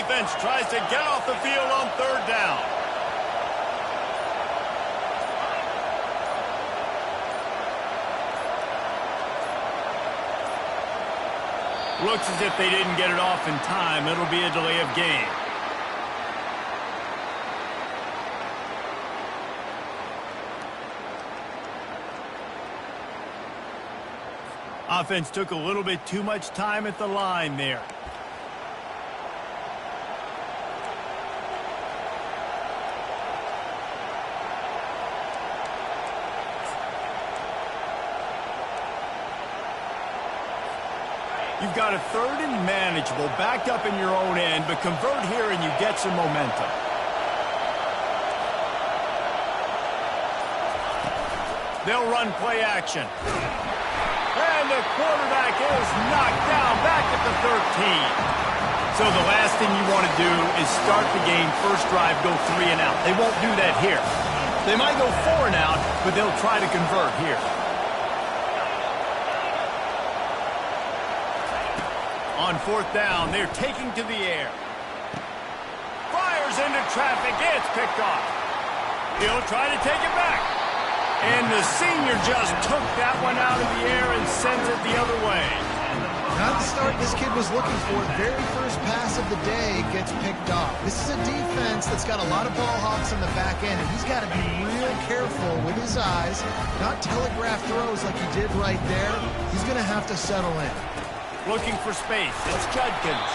defense tries to get off the field on third down. Looks as if they didn't get it off in time. It'll be a delay of game. Offense took a little bit too much time at the line there. You've got a third and manageable, backed up in your own end, but convert here and you get some momentum. They'll run play action. And the quarterback is knocked down back at the 13. So the last thing you want to do is start the game, first drive, go 3 and out. They won't do that here. They might go 4 and out, but they'll try to convert here. On fourth down, they're taking to the air. Fires into traffic. It's picked off. He'll try to take it back. And the senior just took that one out of the air and sends it the other way. Not the start this kid was looking for. Very first pass of the day gets picked off. This is a defense that's got a lot of ball hawks on the back end, and he's got to be real careful with his eyes, not telegraph throws like he did right there. He's going to have to settle in. Looking for space. It's Judkins.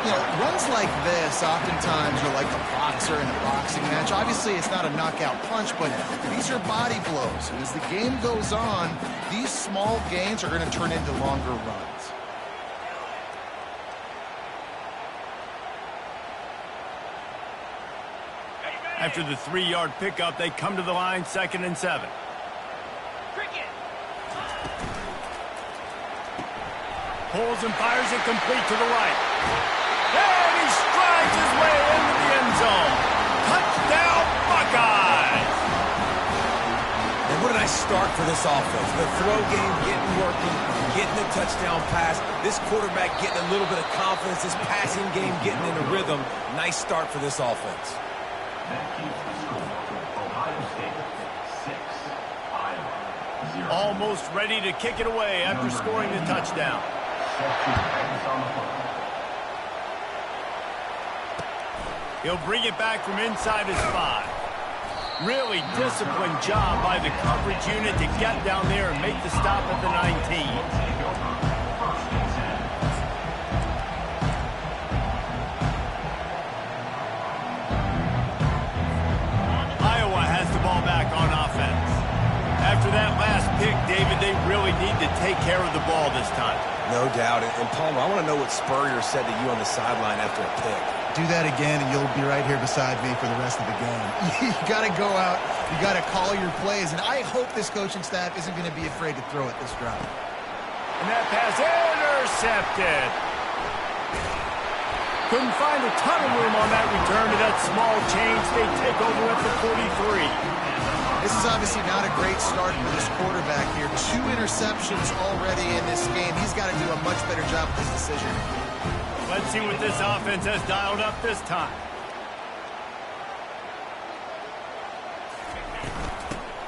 You know, runs like this oftentimes are like a boxer in a boxing match. Obviously, it's not a knockout punch, but these are body blows. And as the game goes on, these small gains are going to turn into longer runs. After the 3-yard pickup, they come to the line, 2nd and 7. Pulls and fires it complete to the right. And he strides his way into the end zone. Touchdown, Buckeyes! And what a nice start for this offense. The throw game getting working, getting the touchdown pass. This quarterback getting a little bit of confidence. This passing game getting in a rhythm. Nice start for this offense. Almost ready to kick it away after scoring the touchdown. He'll bring it back from inside his 5. Really disciplined job by the coverage unit to get down there and make the stop at the 19. Iowa has the ball back on offense. After that last pick, David, they really need to take care of the ball this time. No doubt. And Palmer, I want to know what Spurrier said to you on the sideline after a pick. Do that again, and you'll be right here beside me for the rest of the game. You got to go out. You got to call your plays, and I hope this coaching staff isn't going to be afraid to throw it this drive. And that pass intercepted. Couldn't find a ton of room on that return to that small change. They take over at the 43. This is obviously not a great start for this quarterback here. 2 interceptions already in this game. He's got to do a much better job with this decision. Let's see what this offense has dialed up this time.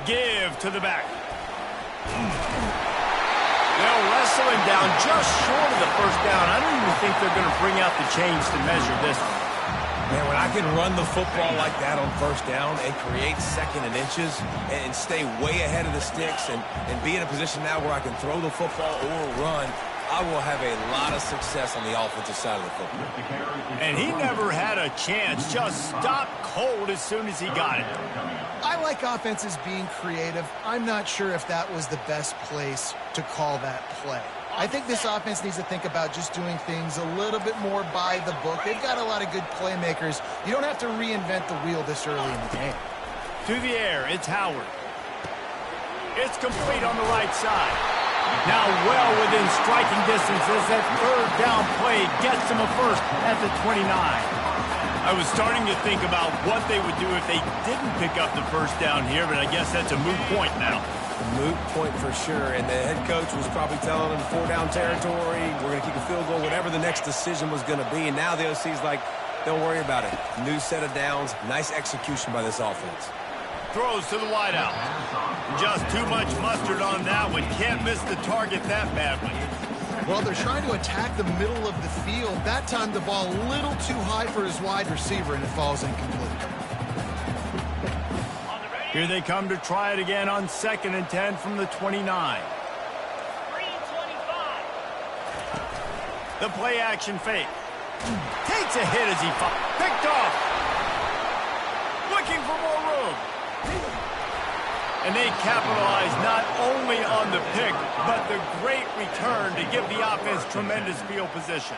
Give to the back. They'll wrestle him down just short of the first down. I don't even think they're going to bring out the chains to measure this one. Man, when I can run the football like that on first down and create 2nd and inches and stay way ahead of the sticks and be in a position now where I can throw the football or run, I will have a lot of success on the offensive side of the football. And he never had a chance. Just stopped cold as soon as he got it. I like offenses being creative. I'm not sure if that was the best place to call that play. I think this offense needs to think about just doing things a little bit more by the book. They've got a lot of good playmakers. You don't have to reinvent the wheel this early in the game. To the air, it's Howard. It's complete on the right side. Now well within striking distance as that third down play gets him a first at the 29. I was starting to think about what they would do if they didn't pick up the first down here, but I guess that's a moot point now. Moot point for sure, and the head coach was probably telling them 4-down territory, we're going to kick a field goal, whatever the next decision was going to be, and now the OC's like, don't worry about it. New set of downs, nice execution by this offense. Throws to the wideout. Just too much mustard on that one. Can't miss the target that badly. Well, they're trying to attack the middle of the field. That time the ball a little too high for his wide receiver, and it falls incomplete. Here they come to try it again on 2nd and 10 from the 29. The play action fake. Takes a hit as he picked off. Looking for more room. And they capitalize not only on the pick, but the great return to give the offense tremendous field position.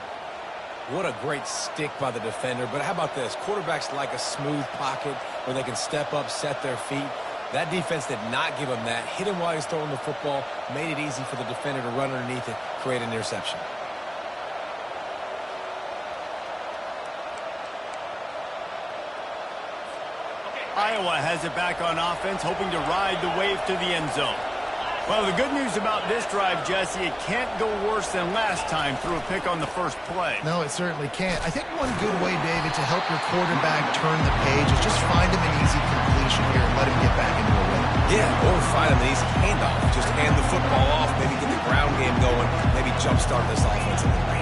What a great stick by the defender. But how about this? Quarterbacks like a smooth pocket where they can step up, set their feet. That defense did not give him that. Hit him while he's throwing the football. Made it easy for the defender to run underneath it, create an interception. Iowa has it back on offense, hoping to ride the wave to the end zone. Well, the good news about this drive, Jesse, it can't go worse than last time through a pick on the first play. No, it certainly can't. I think one good way, David, to help your quarterback turn the page is just find him an easy completion here and let him get back into a rhythm. Yeah, or find him an easy handoff. Just hand the football off, maybe get the ground game going, maybe jumpstart this offense a little bit.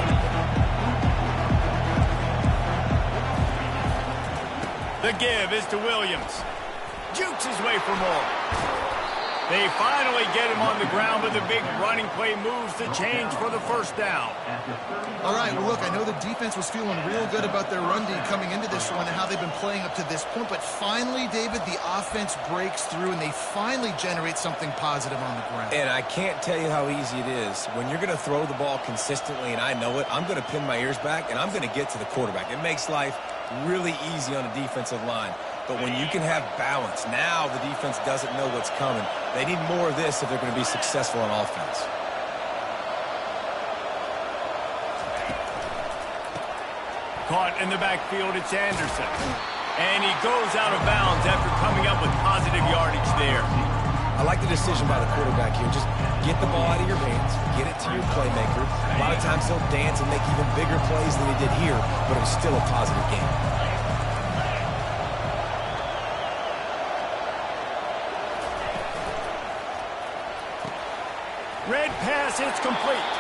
The give is to Williams. Jukes his way for more. They finally get him on the ground, but the big running play moves the change for the first down. All right, well, look, I know the defense was feeling real good about their run D coming into this one and how they've been playing up to this point, but finally, David, the offense breaks through and they finally generate something positive on the ground. And I can't tell you how easy it is. When you're going to throw the ball consistently, and I know it, I'm going to pin my ears back, and I'm going to get to the quarterback. It makes life really easy on the defensive line. But when you can have balance, now the defense doesn't know what's coming. They need more of this if they're going to be successful on offense. Caught in the backfield, it's Anderson. And he goes out of bounds after coming up with positive yardage there. I like the decision by the quarterback here. Just get the ball out of your hands, get it to your playmaker. A lot of times he'll dance and make even bigger plays than he did here, but it was still a positive game. Red pass, it's complete.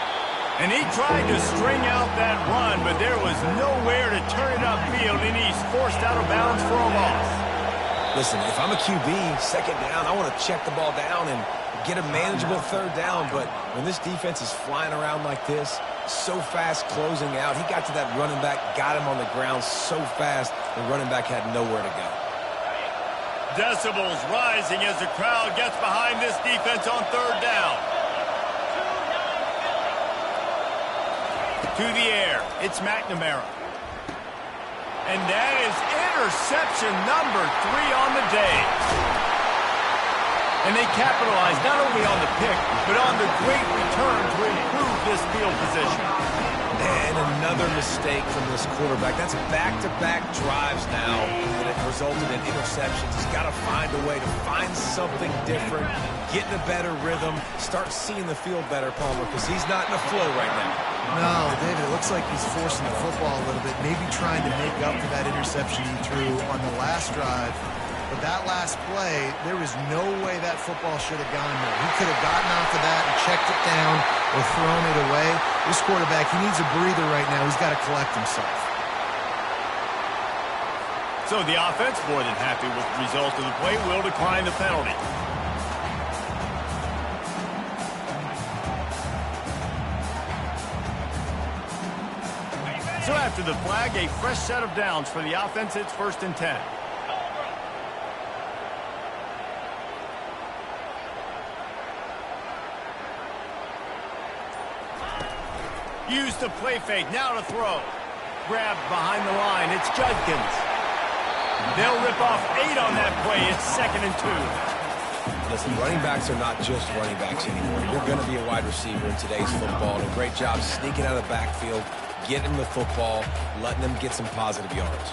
And he tried to string out that run, but there was nowhere to turn it upfield, and he's forced out of bounds for a loss. Listen, if I'm a QB, 2nd down, I want to check the ball down and get a manageable 3rd down. But when this defense is flying around like this, so fast closing out, he got to that running back, got him on the ground so fast, the running back had nowhere to go. Decibels rising as the crowd gets behind this defense on 3rd down. To the air, it's McNamara. And that is interception number 3 on the day. And they capitalize not only on the pick, but on the great return to improve this field position. And another mistake from this quarterback. That's back-to-back drives now that have resulted in interceptions. He's got to find a way to find something different, get in a better rhythm, start seeing the field better, Palmer, because he's not in a flow right now. No, David, it looks like he's forcing the football a little bit, maybe trying to make up for that interception he threw on the last drive. But that last play, there was no way that football should have gone there. He could have gotten off of that and checked it down or thrown it away. This quarterback, he needs a breather right now. He's got to collect himself. So the offense, more than happy with the result of the play, will decline the penalty. So after the flag, a fresh set of downs for the offense. It's 1st and 10. Use the play fake, now to throw. Grabbed behind the line, it's Judkins. They'll rip off 8 on that play. It's 2nd and 2. Listen, running backs are not just running backs anymore. You're going to be a wide receiver in today's football. And a great job sneaking out of the backfield, get him the football, letting them get some positive yards.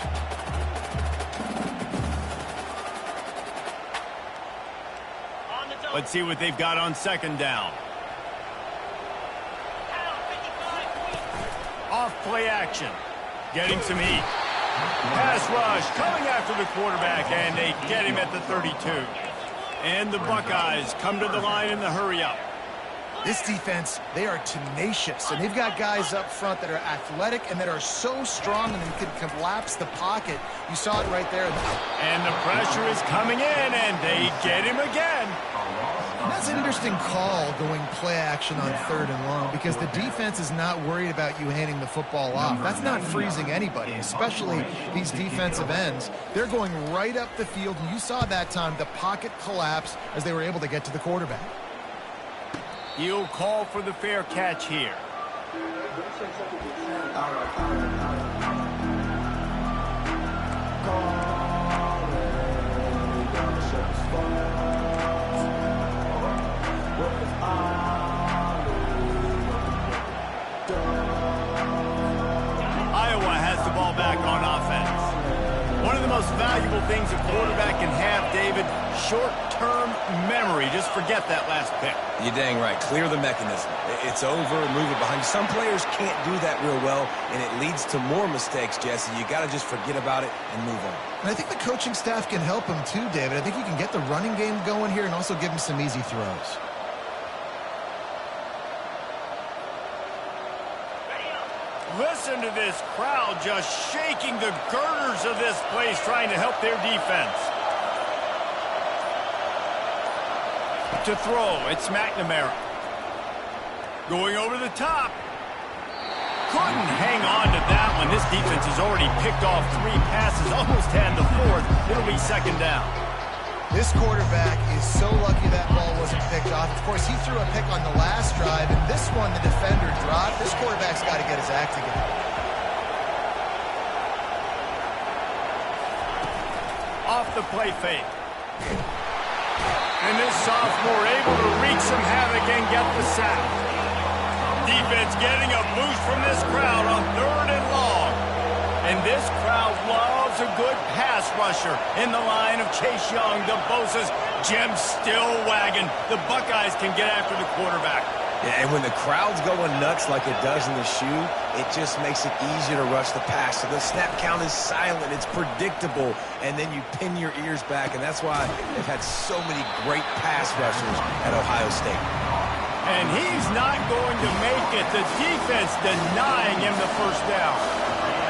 Let's see what they've got on second down. Off play action. Getting some heat. Pass rush coming after the quarterback, and they get him at the 32. And the Buckeyes come to the line in the hurry-up. This defense, they are tenacious, and they've got guys up front that are athletic and that are so strong and can collapse the pocket. You saw it right there. And the pressure is coming in, and they get him again. And that's an interesting call, going play action on third and long, because the defense is not worried about you handing the football off. That's not freezing anybody, especially these defensive ends. They're going right up the field, and you saw that time the pocket collapse as they were able to get to the quarterback. He'll call for the fair catch here. Iowa has the ball back on offense. One of the most valuable things a quarterback can have, David, short-term memory. Just forget that last pick. You're dang right. Clear the mechanism. It's over, move it behind you. Some players can't do that real well, and it leads to more mistakes, Jesse. You got to just forget about it and move on. And I think the coaching staff can help him too, David. I think you can get the running game going here and also give him some easy throws. Listen to this crowd just shaking the girders of this place, trying to help their defense. To throw, it's McNamara. Going over the top. Couldn't hang on to that one. This defense has already picked off 3 passes, almost had the 4th. It'll be second down. This quarterback is so lucky that ball wasn't picked off. Of course, he threw a pick on the last drive, and this one the defender dropped. This quarterback's got to get his act together. Off the play fake. And this sophomore able to wreak some havoc and get the sack. Defense getting a boost from this crowd on third and long. And this crowd loves a good pass rusher in the line of Chase Young, the Bosa's, Jim still wagging. The Buckeyes can get after the quarterback. Yeah, and when the crowd's going nuts like it does in the shoe, it just makes it easier to rush the pass. So the snap count is silent. It's predictable. And then you pin your ears back, and that's why they've had so many great pass rushers at Ohio State. And he's not going to make it. The defense denying him the first down.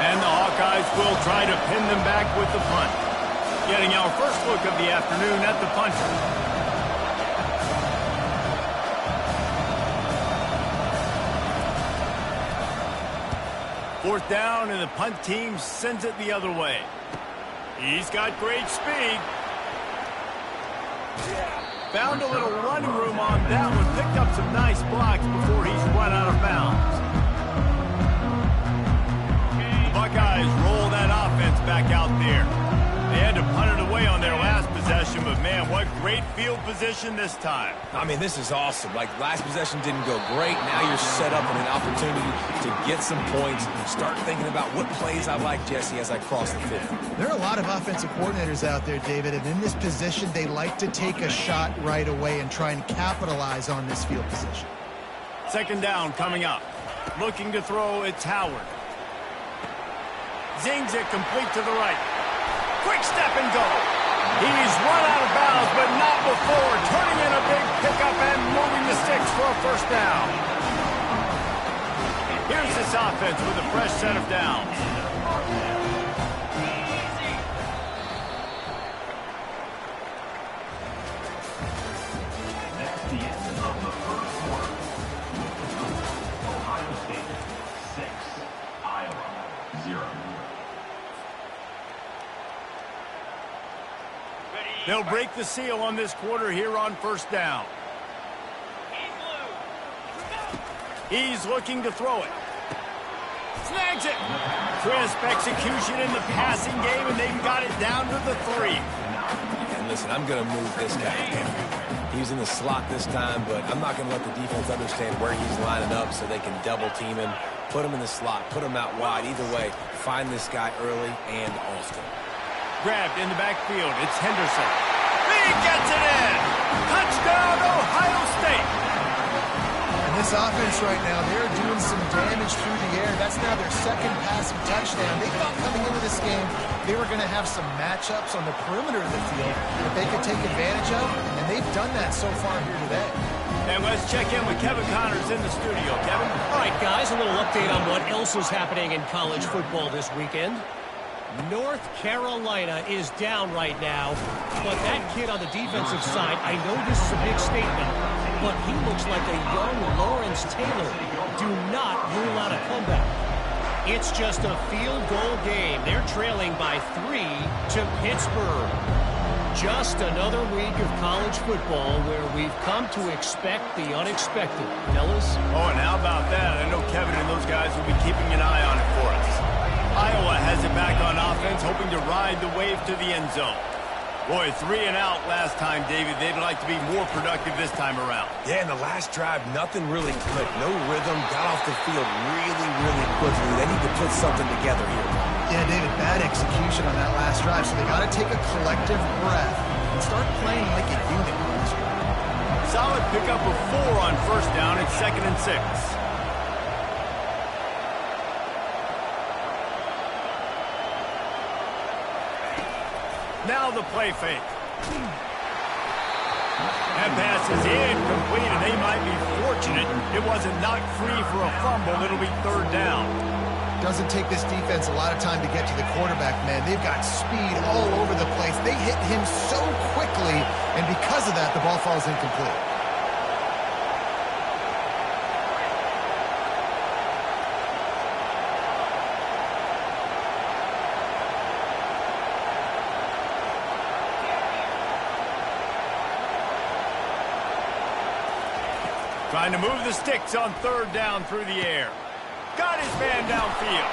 And the Hawkeyes will try to pin them back with the punt. Getting our first look of the afternoon at the punter. Fourth down, and the punt team sends it the other way. He's got great speed. Found a little running room on that one. Picked up some nice blocks before he's run out of bounds. Buckeyes roll that offense back out there. They had to punt it away on their last possession, but man, what great field position this time. I mean, this is awesome. Like, last possession didn't go great. Now you're set up with an opportunity to get some points. Start thinking about what plays I like, Jesse, as I cross the field. There are a lot of offensive coordinators out there, David, and in this position, they like to take a shot right away and try and capitalize on this field position. Second down coming up. Looking to throw, it's Howard. Zings it complete to the right. Quick step and go. He's run out of bounds, but not before. Turning in a big pickup and moving the sticks for a first down. Here's this offense with a fresh set of downs. That's the end of the first quarter. Ohio State 6, Iowa 0. They'll break the seal on this quarter here on first down. He's looking to throw it. Snags it. Crisp execution in the passing game, and they've got it down to the 3. And listen, I'm going to move this guy. He's in the slot this time, but I'm not going to let the defense understand where he's lining up so they can double team him. Put him in the slot. Put him out wide. Either way, find this guy early and often. Grabbed in the backfield. It's Henderson. He gets it in. Touchdown, Ohio State. And this offense right now, they're doing some damage through the air. That's now their second passing touchdown. They thought coming into this game they were going to have some matchups on the perimeter of the field that they could take advantage of, and they've done that so far here today. And let's check in with Kevin Connors in the studio. Kevin? All right, guys, a little update on what else is happening in college football this weekend. North Carolina is down right now, but that kid on the defensive side, I know this is a big statement, but he looks like a young Lawrence Taylor. Do not rule out a comeback. It's just a field goal game. They're trailing by 3 to Pittsburgh. Just another week of college football where we've come to expect the unexpected. Fellas? Oh, and how about that? I know Kevin and those guys will be keeping an eye on it for us. Iowa has it back on offense, hoping to ride the wave to the end zone. Boy, 3 and out last time, David. They'd like to be more productive this time around. Yeah, in the last drive, nothing really clicked. No rhythm. Got off the field really, really quickly. They need to put something together here. Yeah, David, bad execution on that last drive, so they got to take a collective breath and start playing like a unit on this drive. Solid pickup of 4 on first down. It's 2nd and 6. Now the play fake. That pass is incomplete, and they might be fortunate it wasn't knocked free for a fumble. It'll be 3rd down. Doesn't take this defense a lot of time to get to the quarterback, man. They've got speed all over the place. They hit him so quickly, and because of that, the ball falls incomplete. Trying to move the sticks on 3rd down through the air. Got his man downfield.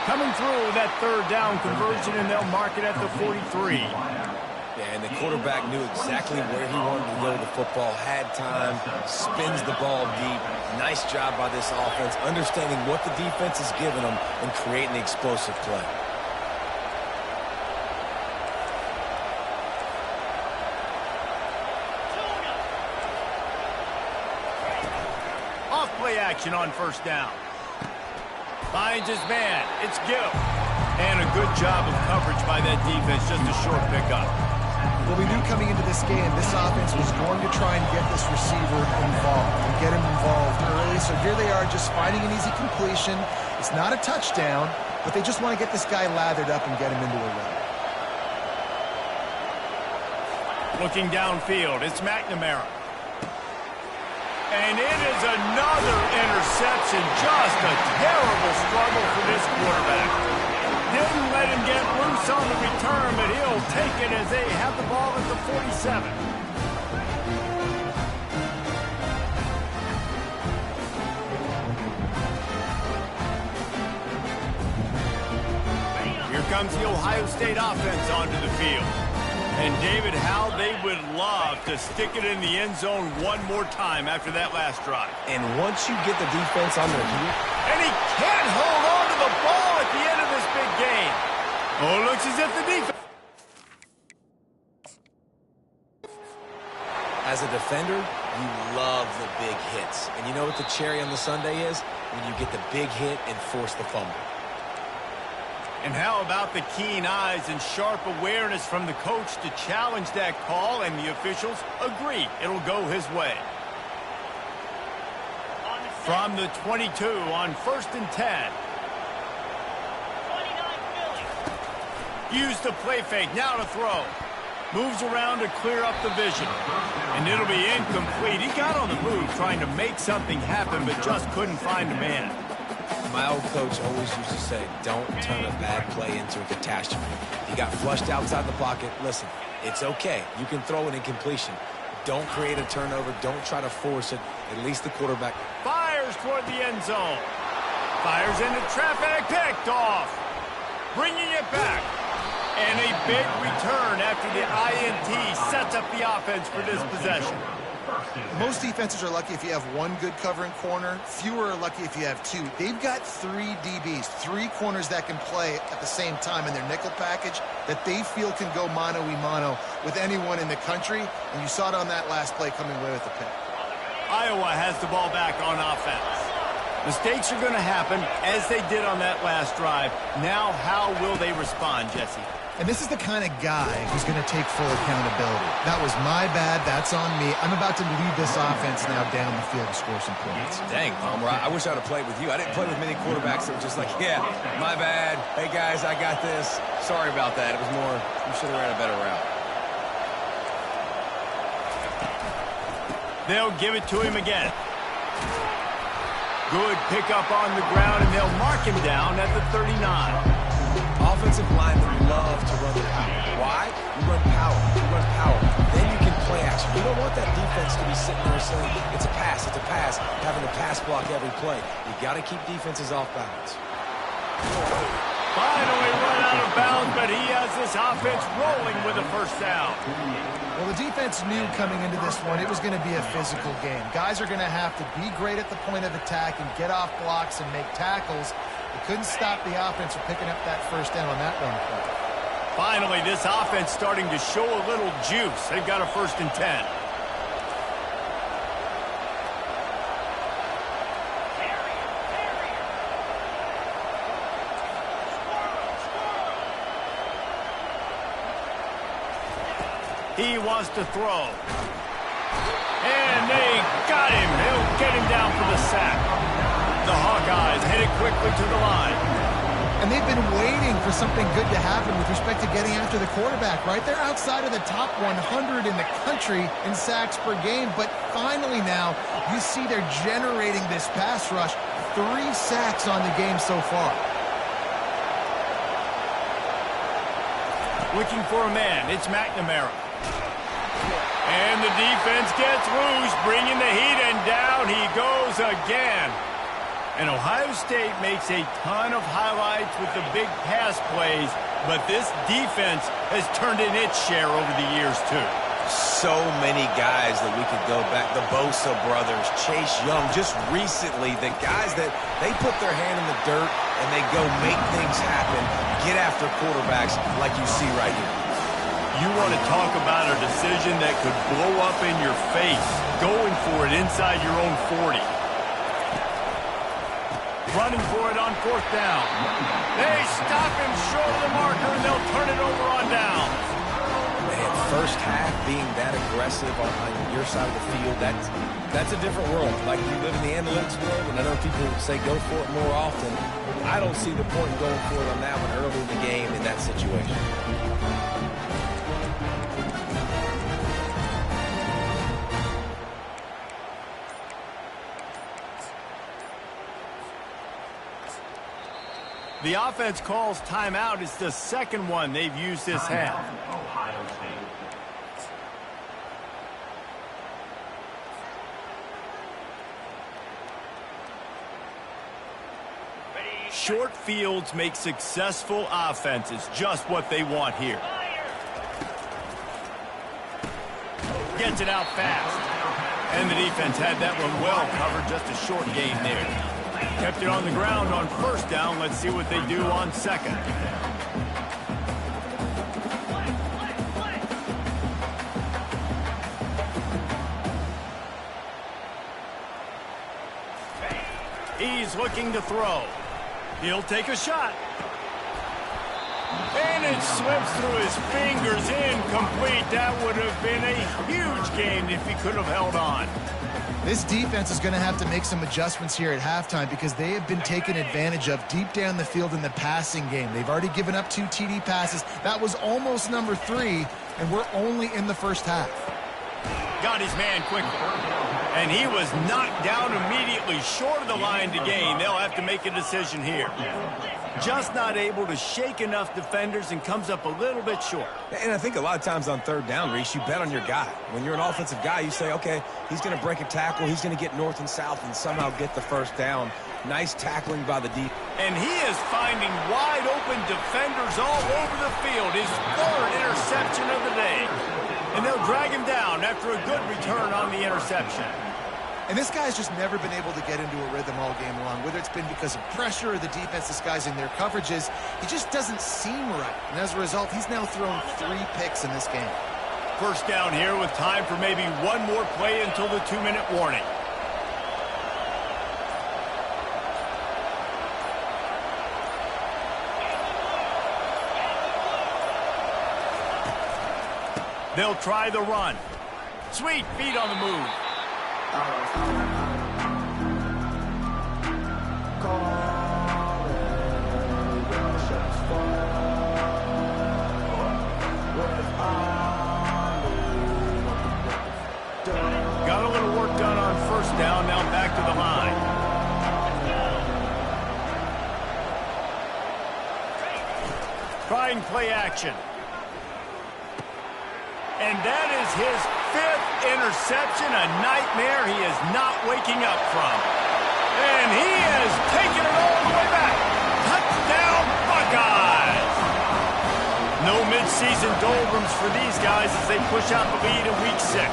Coming through that 3rd down conversion, and they'll mark it at the 43. Yeah, and the quarterback knew exactly where he wanted to go with the football, had time, spins the ball deep. Nice job by this offense, understanding what the defense is giving them and creating the explosive play. Play action on 1st down. Finds his man. It's Gill. And a good job of coverage by that defense. Just a short pickup. Well, we knew coming into this game, this offense was going to try and get this receiver involved and get him involved early. So here they are just finding an easy completion. It's not a touchdown, but they just want to get this guy lathered up and get him into a run. Looking downfield, it's McNamara. And it is another interception. Just a terrible struggle for this quarterback. Didn't let him get loose on the return, but he'll take it as they have the ball at the 47. Here comes the Ohio State offense onto the field. And, David, how they would love to stick it in the end zone one more time after that last drive. And once you get the defense on their heels. And he can't hold on to the ball at the end of this big game. Oh, it looks as if the defense... As a defender, you love the big hits. And you know what the cherry on the sundae is? When you get the big hit and force the fumble. And how about the keen eyes and sharp awareness from the coach to challenge that call, and the officials agree it'll go his way. From the 22 on 1st and 10. Use the play fake, now to throw. Moves around to clear up the vision. And it'll be incomplete. He got on the move trying to make something happen, but just couldn't find a man. My old coach always used to say, don't turn a bad play into a catastrophe. He got flushed outside the pocket. Listen, it's okay. You can throw an incompletion. Don't create a turnover. Don't try to force it. At least the quarterback fires toward the end zone. Fires into traffic, picked off. Bringing it back. And a big return after the INT sets up the offense for this possession. Most defenses are lucky if you have one good covering corner. Fewer are lucky if you have two. They've got 3 DBs, 3 corners that can play at the same time in their nickel package that they feel can go mano-a-mano with anyone in the country. And you saw it on that last play coming away with the pick. Iowa has the ball back on offense. Mistakes are going to happen, as they did on that last drive. Now, how will they respond, Jesse? And this is the kind of guy who's going to take full accountability. That was my bad. That's on me. I'm about to lead this offense now down the field to score some points. Dang, Palmer, I wish I would have played with you. I didn't play with many quarterbacks that were just like, yeah, my bad. Hey, guys, I got this. Sorry about that. It was more, you should have ran a better route. They'll give it to him again. Good pickup on the ground, and they'll mark him down at the 39. Offensive linemen love to run the power. Why? You run power. You run power. Then you can play action. You don't want that defense to be sitting there saying, it's a pass, having to pass block every play. You got to keep defenses off balance. Finally run out of bounds, but he has this offense rolling with a first down. Well, the defense knew coming into this one it was going to be a physical game. Guys are going to have to be great at the point of attack and get off blocks and make tackles. They couldn't stop the offense from picking up that first down on that run play. Finally, this offense starting to show a little juice. They've got a 1st and 10. He wants to throw. And they got him. They'll get him down for the sack. The Hawkeyes headed quickly to the line. And they've been waiting for something good to happen with respect to getting after the quarterback, right? They're outside of the top 100 in the country in sacks per game. But finally now, you see they're generating this pass rush. 3 sacks on the game so far. Looking for a man. It's McNamara. And the defense gets loose, bringing the heat, and down he goes again. And Ohio State makes a ton of highlights with the big pass plays, but this defense has turned in its share over the years, too. So many guys that we could go back. The Bosa brothers, Chase Young, just recently, the guys that they put their hand in the dirt and they go make things happen, get after quarterbacks like you see right here. You want to talk about a decision that could blow up in your face, going for it inside your own 40. Running for it on 4th down. They stop him short of the marker, and they'll turn it over on down. Man, first half being that aggressive on your side of the field, that's a different world. Like you live in the analytics world, and I know people say go for it more often. I don't see the point in going for it on that one early in the game in that situation. The offense calls timeout. It's the second one they've used this half. Ohio State. Short fields make successful offenses, just what they want here. Gets it out fast. And the defense had that one well covered, just a short gain there. Kept it on the ground on 1st down. Let's see what they do on 2nd. He's looking to throw. He'll take a shot. And it slips through his fingers, incomplete. That would have been a huge gain if he could have held on. This defense is going to have to make some adjustments here at halftime because they have been taken advantage of deep down the field in the passing game. They've already given up 2 TD passes. That was almost number 3, and we're only in the first half. Got his man quickly. And he was knocked down immediately short of the line to gain. They'll have to make a decision here. Just not able to shake enough defenders and comes up a little bit short. And I think a lot of times on 3rd down, Reese, you bet on your guy. When you're an offensive guy, you say, okay, he's going to break a tackle, he's going to get north and south and somehow get the 1st down. Nice tackling by the defense. And he is finding wide open defenders all over the field. His 3rd interception of the day. And they'll drag him down after a good return on the interception. And this guy's just never been able to get into a rhythm all game long, whether it's been because of pressure or the defense disguising their coverages. He just doesn't seem right. And as a result, he's now thrown 3 picks in this game. First down here with time for maybe one more play until the 2-minute warning. They'll try the run. Sweet feet on the move. Got a little work done on first down, now back to the line. Trying play action. And that is his 5th interception, a nightmare he is not waking up from. And he has taken it all the way back. Touchdown, Buckeyes! No midseason doldrums for these guys as they push out the lead in Week 6.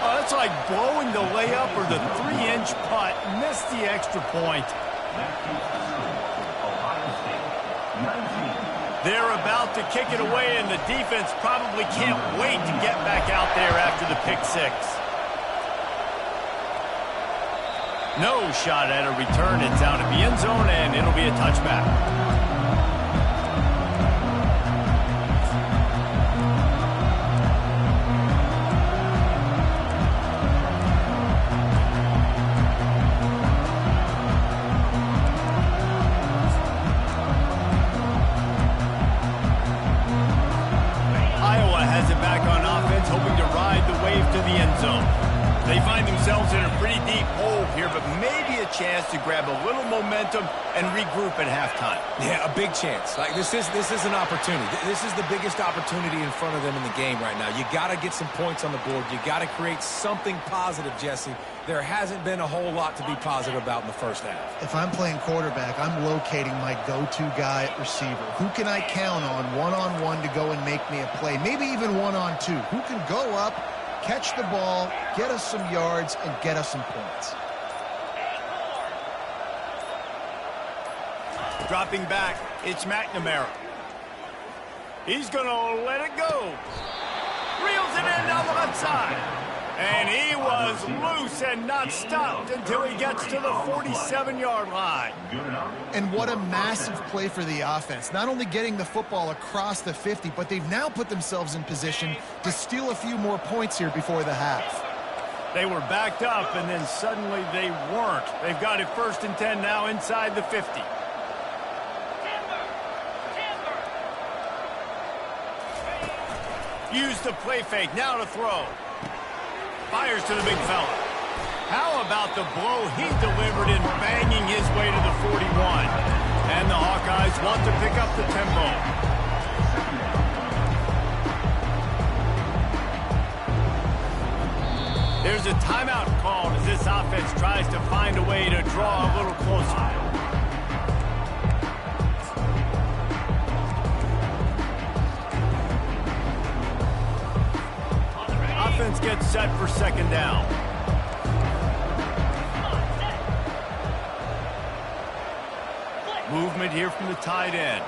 Oh, that's like blowing the layup or the 3-inch putt. Missed the extra point. They're about to kick it away, and the defense probably can't wait to get back out there after the pick 6. No shot at a return. It's out of the end zone, and it'll be a touchback. Hoping to ride the wave to the end zone. They find themselves in a pretty deep hole here, but maybe a chance to grab a little momentum and regroup at halftime. Yeah, a big chance. Like this is an opportunity. This is the biggest opportunity in front of them in the game right now. You got to get some points on the board. You got to create something positive, Jesse. There hasn't been a whole lot to be positive about in the first half. If I'm playing quarterback, I'm locating my go-to guy at receiver. Who can I count on one-on-one to go and make me a play? Maybe even one-on-two. Who can go up, catch the ball, get us some yards, and get us some points? Dropping back, it's McNamara. He's going to let it go. Reels it in down the left side. And he was loose and not stopped until he gets to the 47-yard line. And what a massive play for the offense. Not only getting the football across the 50, but they've now put themselves in position to steal a few more points here before the half. They were backed up, and then suddenly they weren't. They've got it 1st and 10 now inside the 50. Use the play fake, now to throw. Fires to the big fella. How about the blow he delivered in banging his way to the 41? And the Hawkeyes want to pick up the tempo. There's a timeout called as this offense tries to find a way to draw a little closer. Offense gets set for 2nd down. Movement here from the tight end.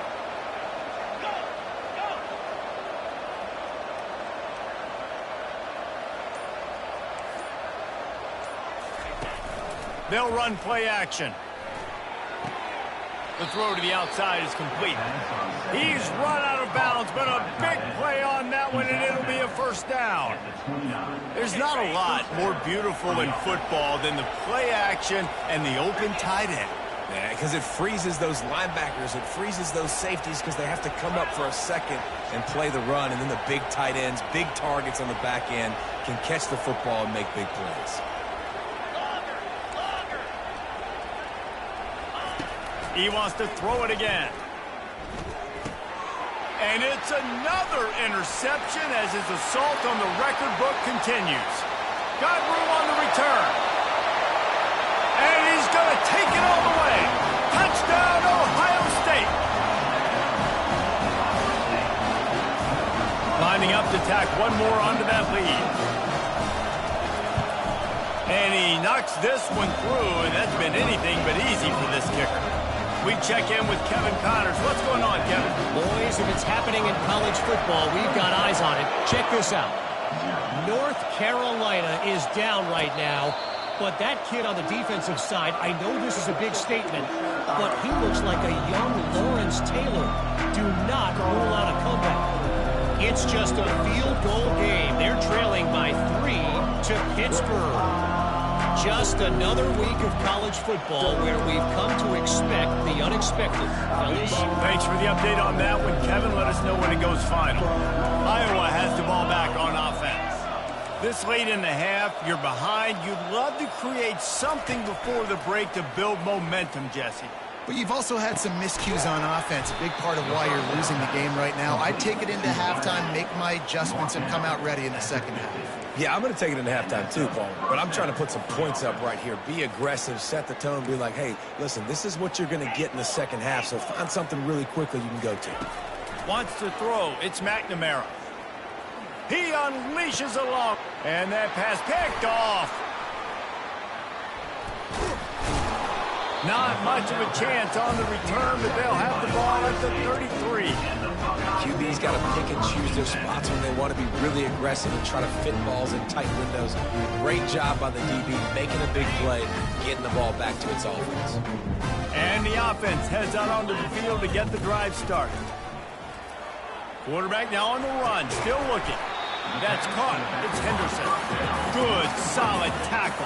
They'll run play action. The throw to the outside is complete. He's run out of bounds, but a big play on that one, and it'll be a 1st down. There's not a lot more beautiful in football than the play action and the open tight end. Yeah, because it freezes those linebackers. It freezes those safeties because they have to come up for a second and play the run, and then the big tight ends, big targets on the back end can catch the football and make big plays. He wants to throw it again. And it's another interception as his assault on the record book continues. Got room on the return. And he's going to take it all the way. Touchdown, Ohio State. tack one more onto that lead. And he knocks this one through, and that's been anything but easy for this kicker. We check in with Kevin Connors. What's going on, Kevin? Boys, if it's happening in college football, we've got eyes on it. Check this out. North Carolina is down right now, but that kid on the defensive side, I know this is a big statement, but he looks like a young Lawrence Taylor. Do not rule out a comeback. It's just a field goal game. They're trailing by 3 to Pittsburgh. Just another week of college football where we've come to expect the unexpected. Fellas? Thanks for the update on that one, Kevin. Let us know when it goes final. Iowa has the ball back on offense. This late in the half, you're behind. You'd love to create something before the break to build momentum, Jesse. But you've also had some miscues on offense, a big part of why you're losing the game right now. I'd take it into halftime, make my adjustments, and come out ready in the second half. Yeah, I'm going to take it into halftime too, Paul. But I'm trying to put some points up right here. Be aggressive, set the tone, be like, hey, listen, this is what you're going to get in the second half, so find something really quickly you can go to. Wants to throw. It's McNamara. He unleashes a long. And that pass picked off. Not much of a chance on the return, but they'll have the ball at the 33. QB's got to pick and choose their spots when they want to be really aggressive and try to fit balls in tight windows. Great job by the DB making a big play, getting the ball back to its offense. And the offense heads out onto the field to get the drive started. Quarterback now on the run, still looking. That's caught. It's Henderson. Good, solid tackle.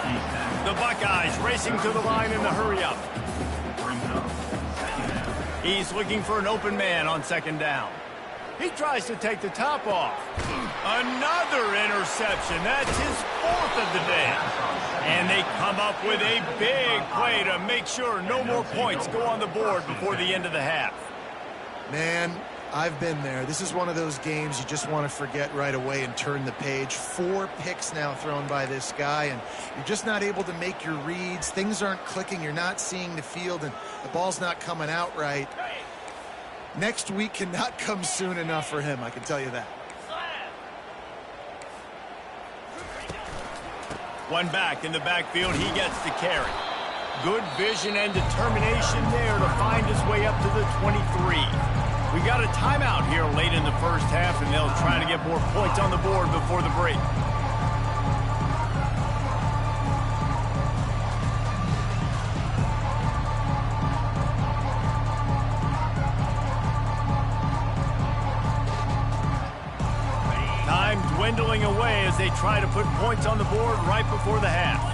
The Buckeyes racing to the line in the hurry-up. He's looking for an open man on second down. He tries to take the top off. Another interception. That's his 4th of the day. And they come up with a big play to make sure no more points go on the board before the end of the half. Man, I've been there. This is one of those games you just want to forget right away and turn the page. 4 picks now thrown by this guy, and you're just not able to make your reads. Things aren't clicking. You're not seeing the field, and the ball's not coming out right. Next week cannot come soon enough for him, I can tell you that. One back in the backfield. He gets the carry. Good vision and determination there to find his way up to the 23. We got a timeout here late in the first half, and they'll try to get more points on the board before the break. Time dwindling away as they try to put points on the board right before the half.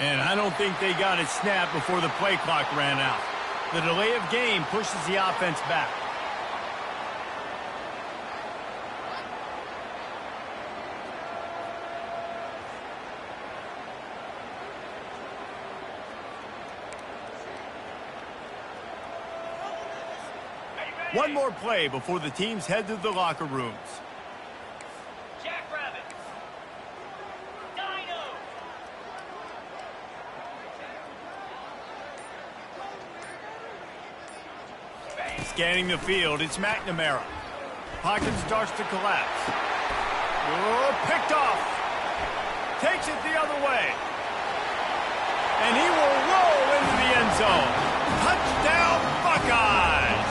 And I don't think they got it snapped before the play clock ran out. The delay of game pushes the offense back. One more play before the teams head to the locker rooms. Scanning the field, it's McNamara. Pocket starts to collapse. Oh, picked off. Takes it the other way. And he will roll into the end zone. Touchdown, Buckeyes!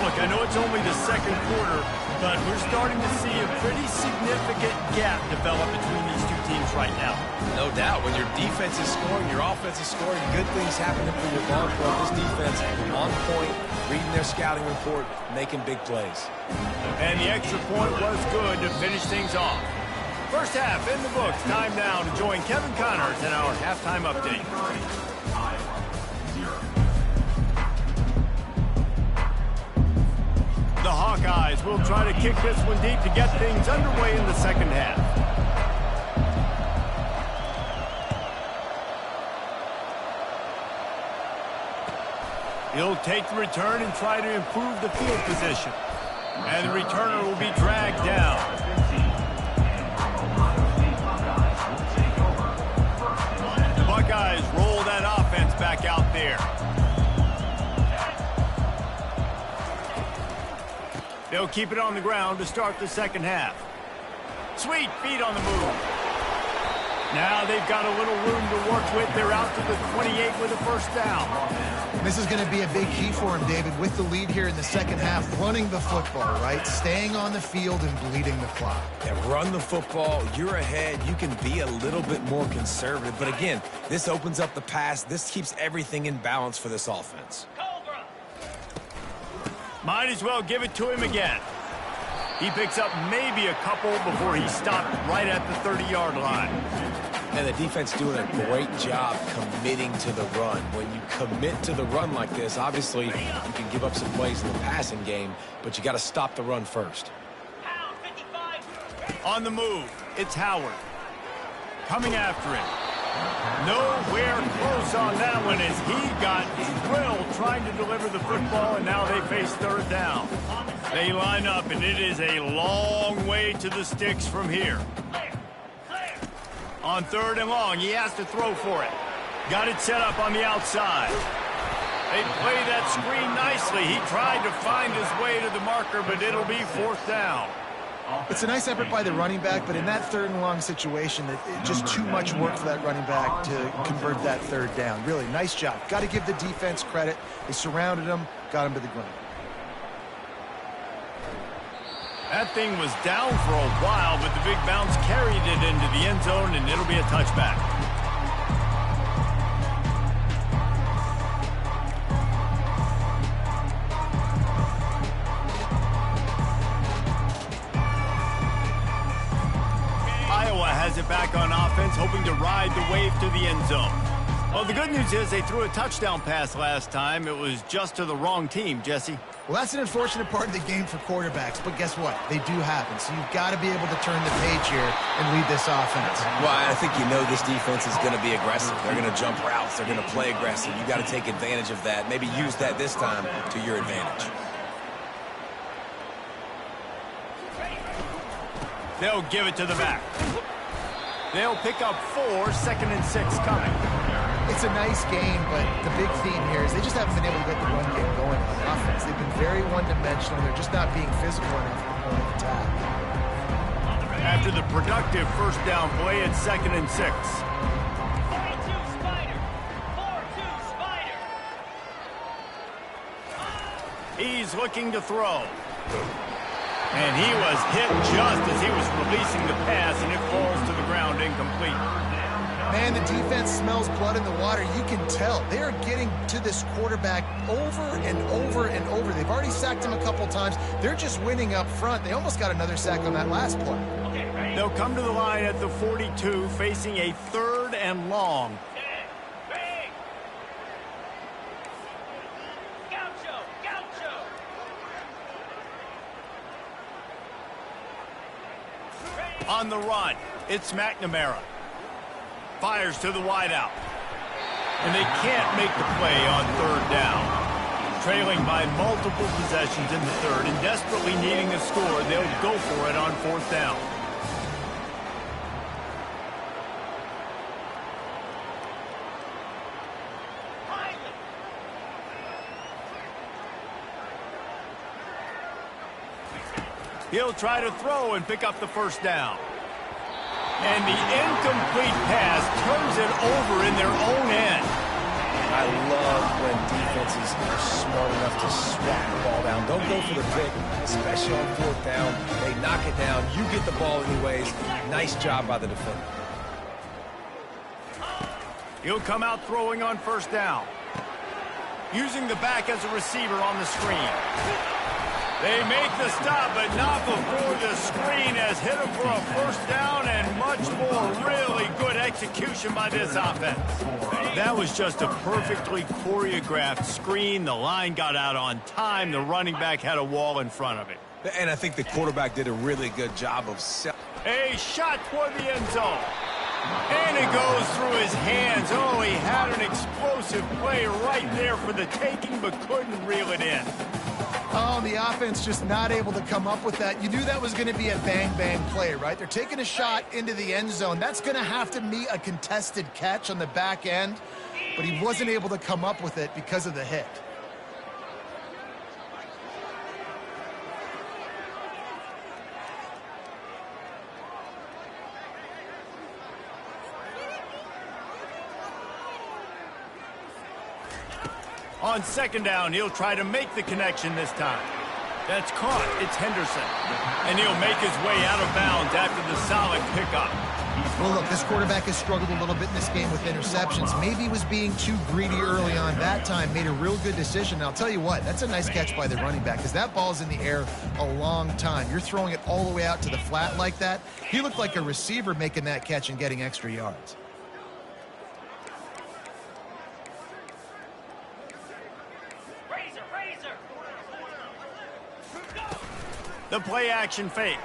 Look, I know it's only the second quarter, but we're starting to see a pretty significant gap develop between these two teams right now. No doubt. When your defense is scoring, your offense is scoring, good things happening for your ball club. This defense on point, reading their scouting report, making big plays. And the extra point was good to finish things off. First half in the books. Time now to join Kevin Connors in our halftime update. The Hawkeyes will try to kick this one deep to get things underway in the second half. He'll take the return and try to improve the field position. And the returner will be dragged down. The Buckeyes roll that offense back out there. They'll keep it on the ground to start the second half. Sweet feet on the move. Now they've got a little room to work with. They're out to the 28 with a first down. This is going to be a big key for him, David, with the lead here in the second half, running the football, right? Staying on the field and bleeding the clock. Yeah, run the football. You're ahead. You can be a little bit more conservative. But again, this opens up the pass. This keeps everything in balance for this offense. Might as well give it to him again. He picks up maybe a couple before he stopped right at the 30-yard line. And the defense doing a great job committing to the run. When you commit to the run like this, obviously you can give up some plays in the passing game, but you got to stop the run first. On the move, it's Howard. Coming after him. Nowhere close on that one as he got drilled trying to deliver the football, and now they face third down. They line up, and it is a long way to the sticks from here. On third and long, he has to throw for it. Got it set up on the outside. They play that screen nicely. He tried to find his way to the marker, but it'll be fourth down. It's a nice effort by the running back, but in that third and long situation, it just too much work for that running back to convert that third down. Really, nice job. Got to give the defense credit. They surrounded him, got him to the ground. That thing was down for a while, but the big bounce carried it into the end zone, and it'll be a touchback. Iowa has it back on offense, hoping to ride the wave to the end zone. Well, the good news is they threw a touchdown pass last time. It was just to the wrong team, Jesse. Well, that's an unfortunate part of the game for quarterbacks, but guess what? They do happen, so you've got to be able to turn the page here and lead this offense. Well, I think you know this defense is going to be aggressive. They're going to jump routes. They're going to play aggressive. You got to take advantage of that. Maybe use that this time to your advantage. They'll give it to the back. They'll pick up 4, 2nd and 6 coming. It's a nice game, but the big theme here is they just haven't been able to get the run game going on offense. They've been very one-dimensional. They're just not being physical enough at the point of attack. After the productive first down play, it's 2nd and 6. 4-2 Spider. 4-2 Spider. He's looking to throw. And he was hit just as he was releasing the pass, and it falls to the ground incomplete. Man, the defense smells blood in the water. You can tell. They are getting to this quarterback over and over and over. They've already sacked him a couple times. They're just winning up front. They almost got another sack on that last play. They'll come to the line at the 42, facing a 3rd and long. On the run, it's McNamara. Fires to the wideout. And they can't make the play on 3rd down. Trailing by multiple possessions in the 3rd and desperately needing a score, they'll go for it on 4th down. He'll try to throw and pick up the first down. And the incomplete pass turns it over in their own end. I love when defenses are smart enough to swat the ball down. Don't go for the pick, especially on 4th down. They knock it down. You get the ball anyways. Nice job by the defender. He'll come out throwing on 1st down. Using the back as a receiver on the screen. They make the stop, but not before the screen has hit him for a 1st down, and much more really good execution by this offense. That was just a perfectly choreographed screen. The line got out on time. The running back had a wall in front of it. And I think the quarterback did a really good job of selling. A shot toward the end zone. And it goes through his hands. Oh, he had an explosive play right there for the taking, but couldn't reel it in. Oh, the offense just not able to come up with that. You knew that was going to be a bang-bang play, right? They're taking a shot into the end zone. That's going to have to be a contested catch on the back end, but he wasn't able to come up with it because of the hit. On second down, he'll try to make the connection this time. That's caught. It's Henderson. And he'll make his way out of bounds after the solid pickup. Well, look, this quarterback has struggled a little bit in this game with interceptions. Maybe he was being too greedy early on that time, made a real good decision. And I'll tell you what, that's a nice catch by the running back because that ball's in the air a long time. You're throwing it all the way out to the flat like that. He looked like a receiver making that catch and getting extra yards. The play action fake.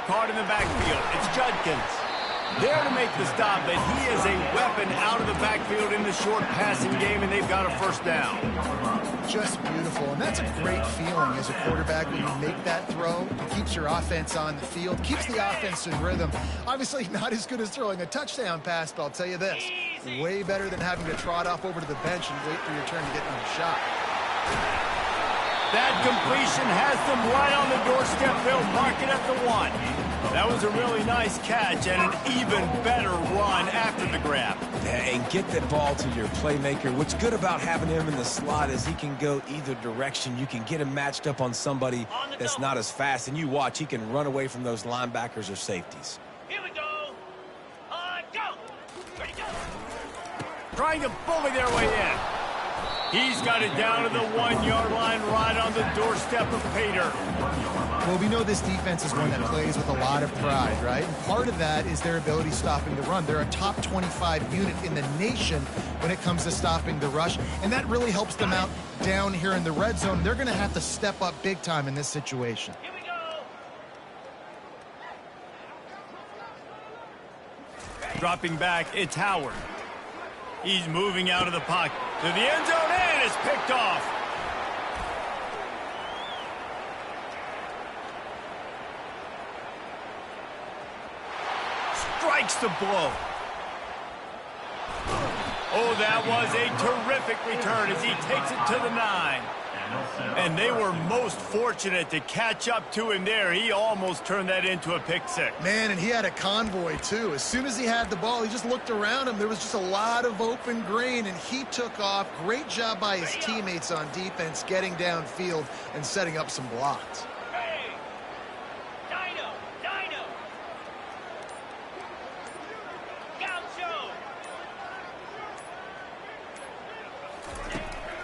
Caught in the backfield. It's Judkins. There to make the stop, but he is a weapon out of the backfield in the short passing game, and they've got a first down. Just beautiful, and that's a great feeling as a quarterback when you make that throw. It keeps your offense on the field, keeps the offense in rhythm. Obviously not as good as throwing a touchdown pass, but I'll tell you this, way better than having to trot off over to the bench and wait for your turn to get another shot. That completion has them right on the doorstep. They'll mark it at the 1. That was a really nice catch and an even better run after the grab. And get that ball to your playmaker. What's good about having him in the slot is he can go either direction. You can get him matched up on somebody that's not as fast. And you watch, he can run away from those linebackers or safeties. Here we go. Go. Ready, go. Trying to bully their way in. He's got it down to the 1-yard line right on the doorstep of Pater. Well, we know this defense is one that plays with a lot of pride, right? And part of that is their ability stopping the run. They're a top 25 unit in the nation when it comes to stopping the rush, and that really helps them out down here in the red zone. They're going to have to step up big time in this situation. Here we go. Dropping back, it's Howard. He's moving out of the pocket to the end zone and is picked off. Strikes the blow. Oh, that was a terrific return as he takes it to the 9. And they were most fortunate to catch up to him there. He almost turned that into a pick six. Man, and he had a convoy, too. As soon as he had the ball, he just looked around him. There was just a lot of open green, and he took off. Great job by his teammates on defense, getting downfield and setting up some blocks. Hey. Dino. Gaucho.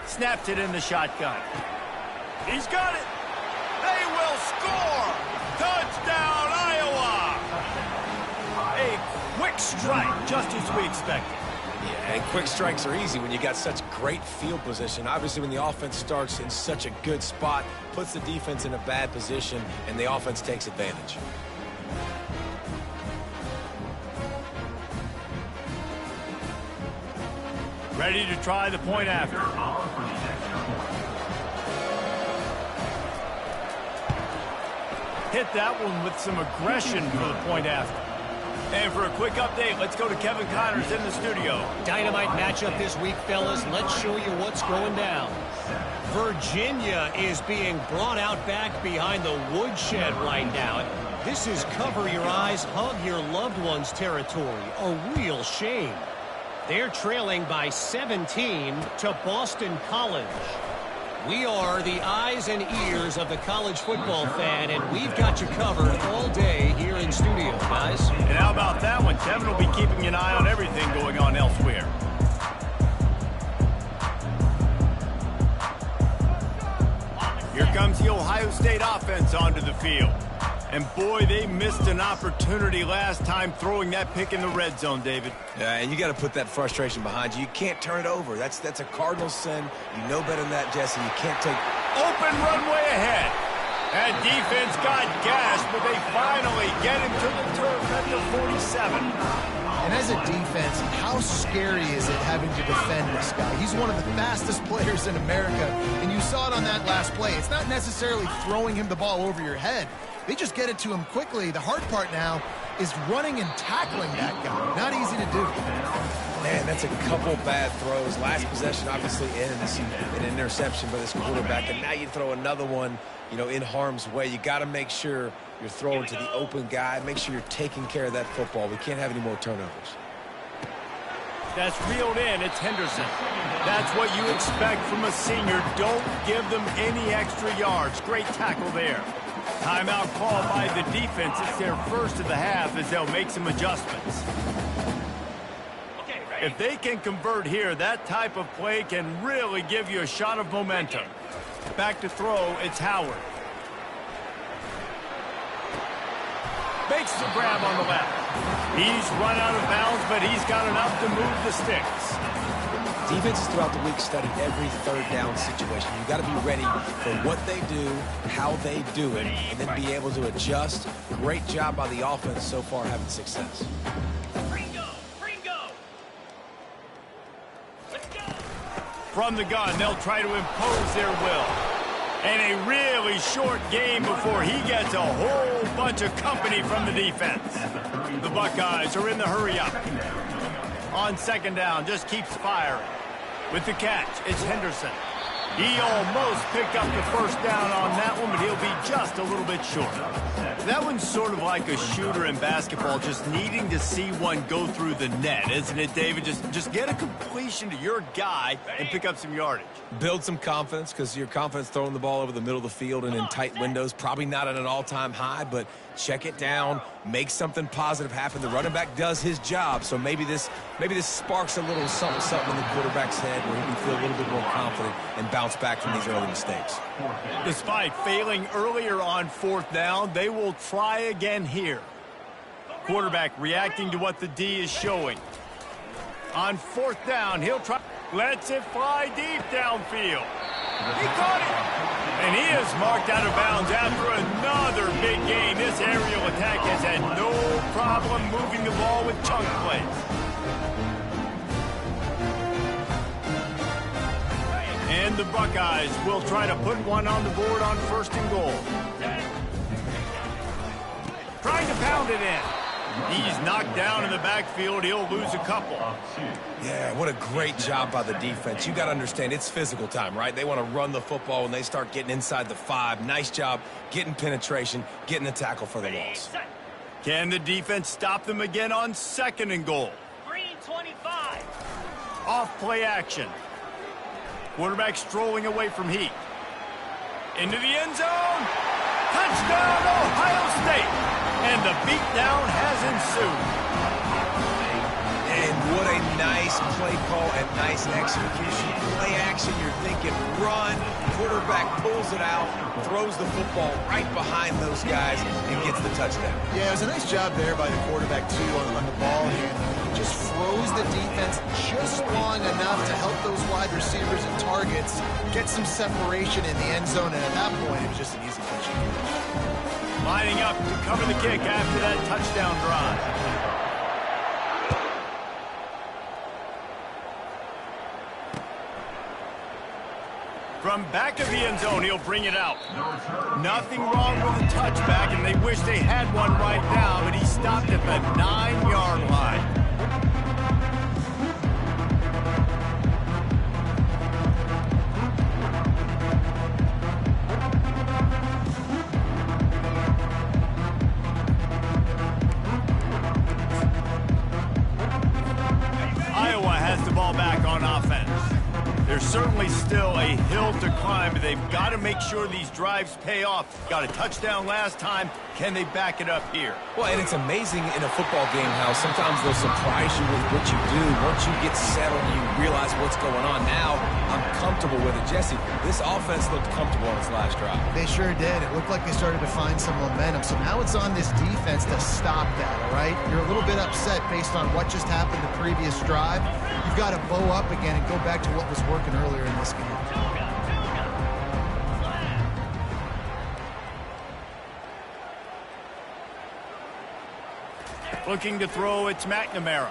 Snapped it in the shotgun. He's got it. They will score. Touchdown, Iowa. A quick strike, just as we expected. Yeah, and quick strikes are easy when you got such great field position. Obviously, when the offense starts in such a good spot, puts the defense in a bad position, and the offense takes advantage. Ready to try the point after. Hit that one with some aggression for the point after. And for a quick update, let's go to Kevin Connors in the studio. Dynamite matchup this week, fellas. Let's show you what's going down. Virginia is being brought out back behind the woodshed right now. This is cover your eyes, hug your loved ones territory. A real shame. They're trailing by 17 to Boston College. We are the eyes and ears of the college football fan, and we've got you covered all day here in studio, guys. And how about that one? Kevin will be keeping an eye on everything going on elsewhere. Here comes the Ohio State offense onto the field. And boy, they missed an opportunity last time throwing that pick in the red zone, David. Yeah, and you got to put that frustration behind you. You can't turn it over. That's a cardinal sin. You know better than that, Jesse. You can't take... Open runway ahead. That defense got gashed, but they finally get him to the turf at the 47. And as a defense, how scary is it having to defend this guy? He's one of the fastest players in America, and you saw it on that last play. It's not necessarily throwing him the ball over your head. They just get it to him quickly. The hard part now is running and tackling that guy. Not easy to do. Man, that's a couple bad throws. Last possession obviously ends in an interception by this quarterback, and now you throw another one, you know, in harm's way. You got to make sure you're throwing to the open guy. Make sure you're taking care of that football. We can't have any more turnovers. That's reeled in. It's Henderson. That's what you expect from a senior. Don't give them any extra yards. Great tackle there. Timeout called by the defense. It's their first of the half as they'll make some adjustments. If they can convert here, that type of play can really give you a shot of momentum. Back to throw, it's Howard. Makes the grab on the left. He's run out of bounds, but he's got enough to move the sticks. Defenses throughout the week study every third down situation. You've got to be ready for what they do, how they do it, and then be able to adjust. Great job by the offense so far having success. From the gun, they'll try to impose their will. And a really short game before he gets a whole bunch of company from the defense. The Buckeyes are in the hurry-up. On second down, just keeps firing. With the catch, it's Henderson. He almost picked up the first down on that one, but he'll be just a little bit short. That one's sort of like a shooter in basketball, just needing to see one go through the net, isn't it, David? Just get a completion to your guy and pick up some yardage. Build some confidence, because your confidence throwing the ball over the middle of the field and in tight windows, probably not at an all-time high, but check it down, make something positive happen. The running back does his job, so maybe this sparks a little something in the quarterback's head where he can feel a little bit more confident and bounce back from these early mistakes. Despite failing earlier on fourth down, they will try again here. Quarterback reacting to what the D is showing. On fourth down, he'll try. Lets it fly deep downfield. He caught it. And he is marked out of bounds after another big game. This aerial attack has had no problem moving the ball with chunk plays. And the Buckeyes will try to put one on the board on first and goal. Trying to pound it in. He's knocked down in the backfield. He'll lose a couple. Yeah, what a great job by the defense. You got to understand, it's physical time, right? They want to run the football when they start getting inside the 5. Nice job getting penetration, getting the tackle for the loss. Can the defense stop them again on second and goal? Green 25. Off play action. Quarterback strolling away from heat. Into the end zone. Touchdown, Ohio State. And the beatdown has ensued. And what a nice play call and nice execution. Play action, you're thinking run. Quarterback pulls it out, throws the football right behind those guys, and gets the touchdown. Yeah, it was a nice job there by the quarterback, too, on the ball handling. He just froze the defense just long enough to help those wide receivers and targets get some separation in the end zone, and at that point, it was just an easy catch. Lining up to cover the kick after that touchdown drive. From back of the end zone, he'll bring it out. Nothing wrong with the touchback, and they wish they had one right now, but he stopped at the 9-yard line. Iowa has the ball back on offense. There's certainly still a hill to climb, but they've got to make sure these drives pay off. Got a touchdown last time. Can they back it up here? Well, and it's amazing in a football game how sometimes they'll surprise you with what you do. Once you get settled, you realize what's going on. Now, I'm comfortable with it. Jesse, this offense looked comfortable on its last drive. They sure did. It looked like they started to find some momentum. So now it's on this defense to stop that, all right? You're a little bit upset based on what just happened the previous drive. You've got to bow up again and go back to what was working earlier in this game. Looking to throw, it's McNamara.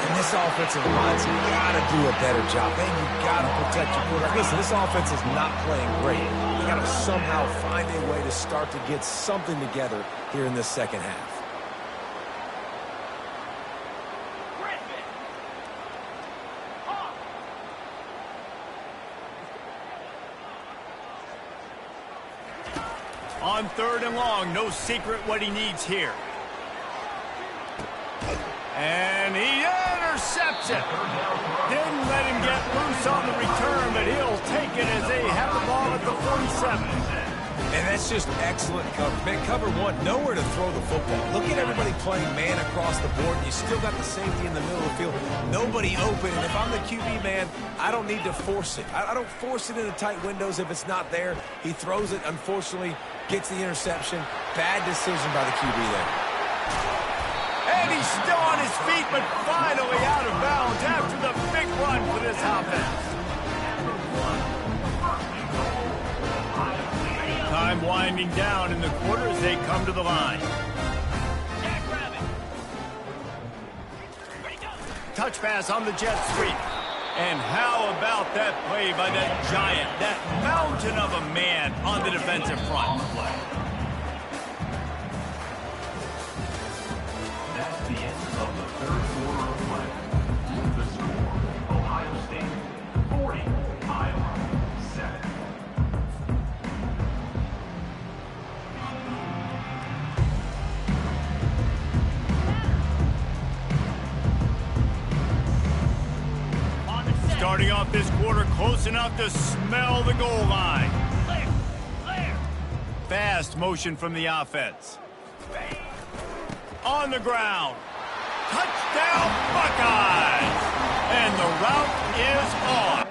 And this offensive line's got to do a better job. Man, you got to protect your quarterback. Listen, this offense is not playing great. You got to somehow find a way to start to get something together here in this second half. On third and long, no secret what he needs here. And he intercepts it. Didn't let him get loose on the return, but he'll take it as they have the ball at the 47. And that's just excellent cover. Man, cover one, nowhere to throw the football. Look at everybody playing man across the board. You still got the safety in the middle of the field. Nobody open. And if I'm the QB, man, I don't need to force it. I don't force it into tight windows if it's not there. He throws it, unfortunately, gets the interception. Bad decision by the QB there. And he's still on his feet, but finally out of bounds after the big run for this offense. Time winding down in the quarter as they come to the line. Touch pass on the jet sweep. And how about that play by that giant, that mountain of a man on the defensive front? That's the end of the third quarter of play. The score, Ohio State 40, Iowa 7. Starting off this quarter close enough to smell the goal line. Fast motion from the offense. On the ground. Touchdown, Buckeyes! And the route is on.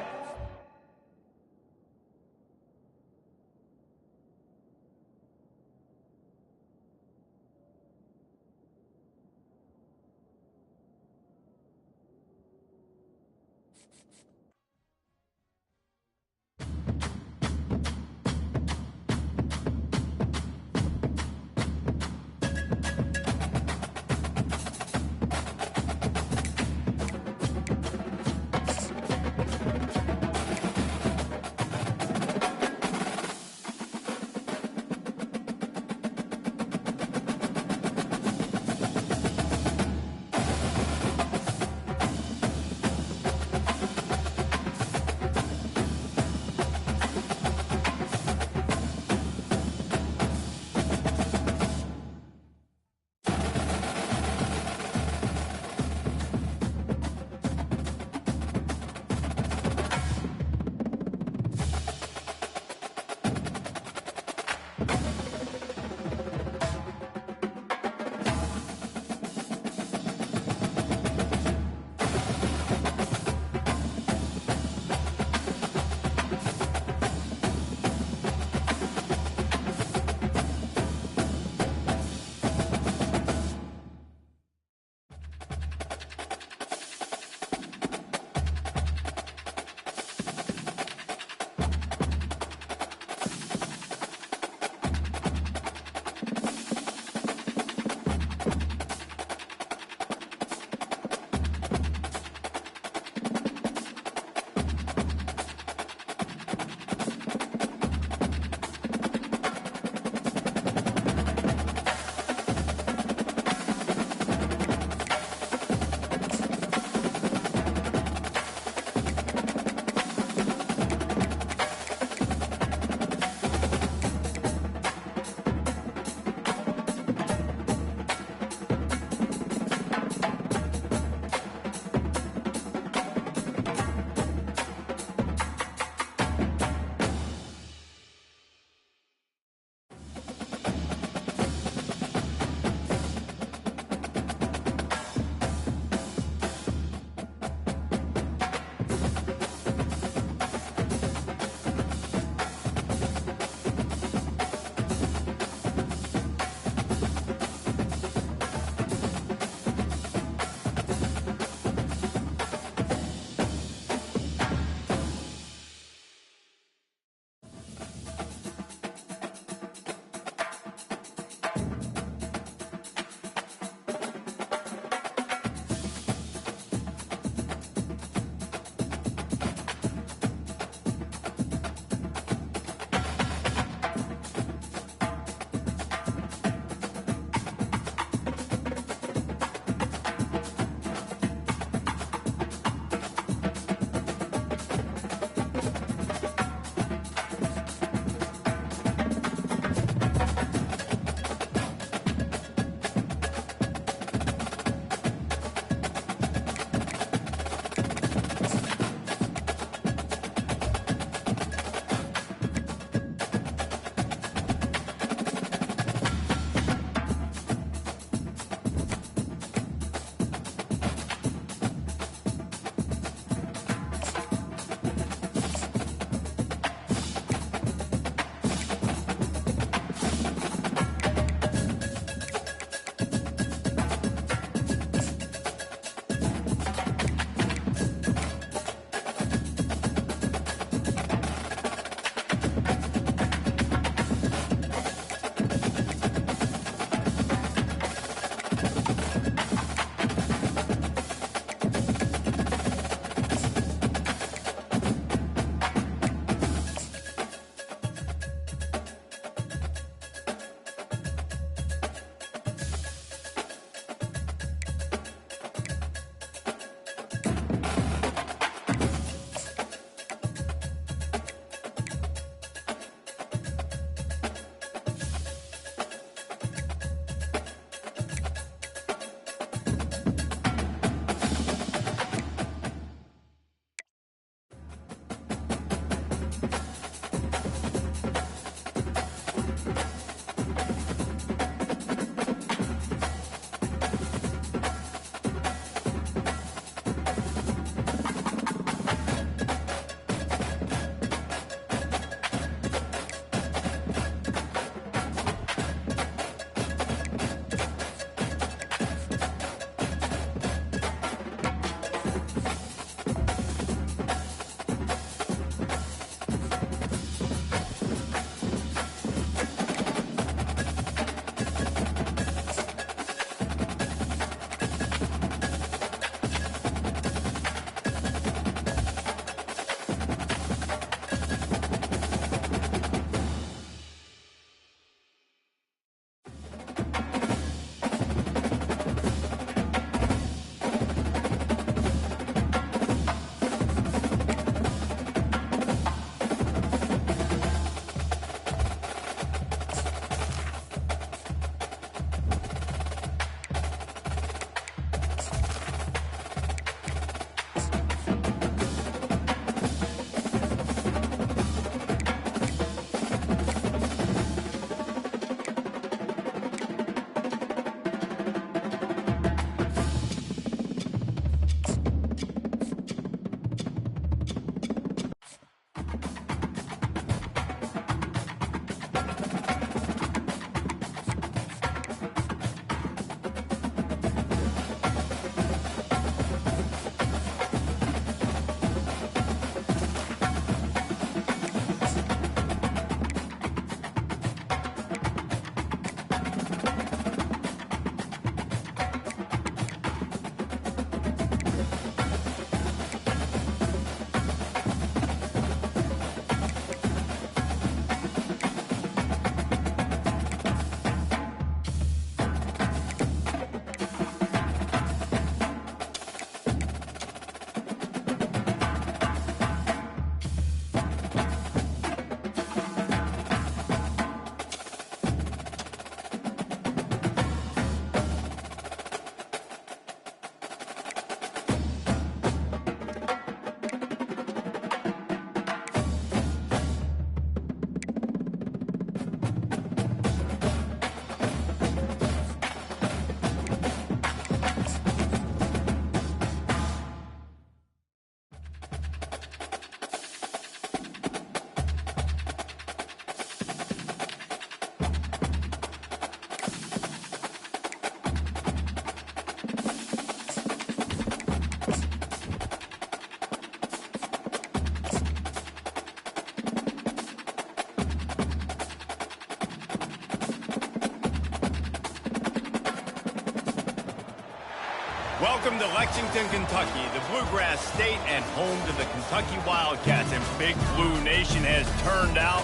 Welcome to Lexington, Kentucky, the Bluegrass State and home to the Kentucky Wildcats. And Big Blue Nation has turned out,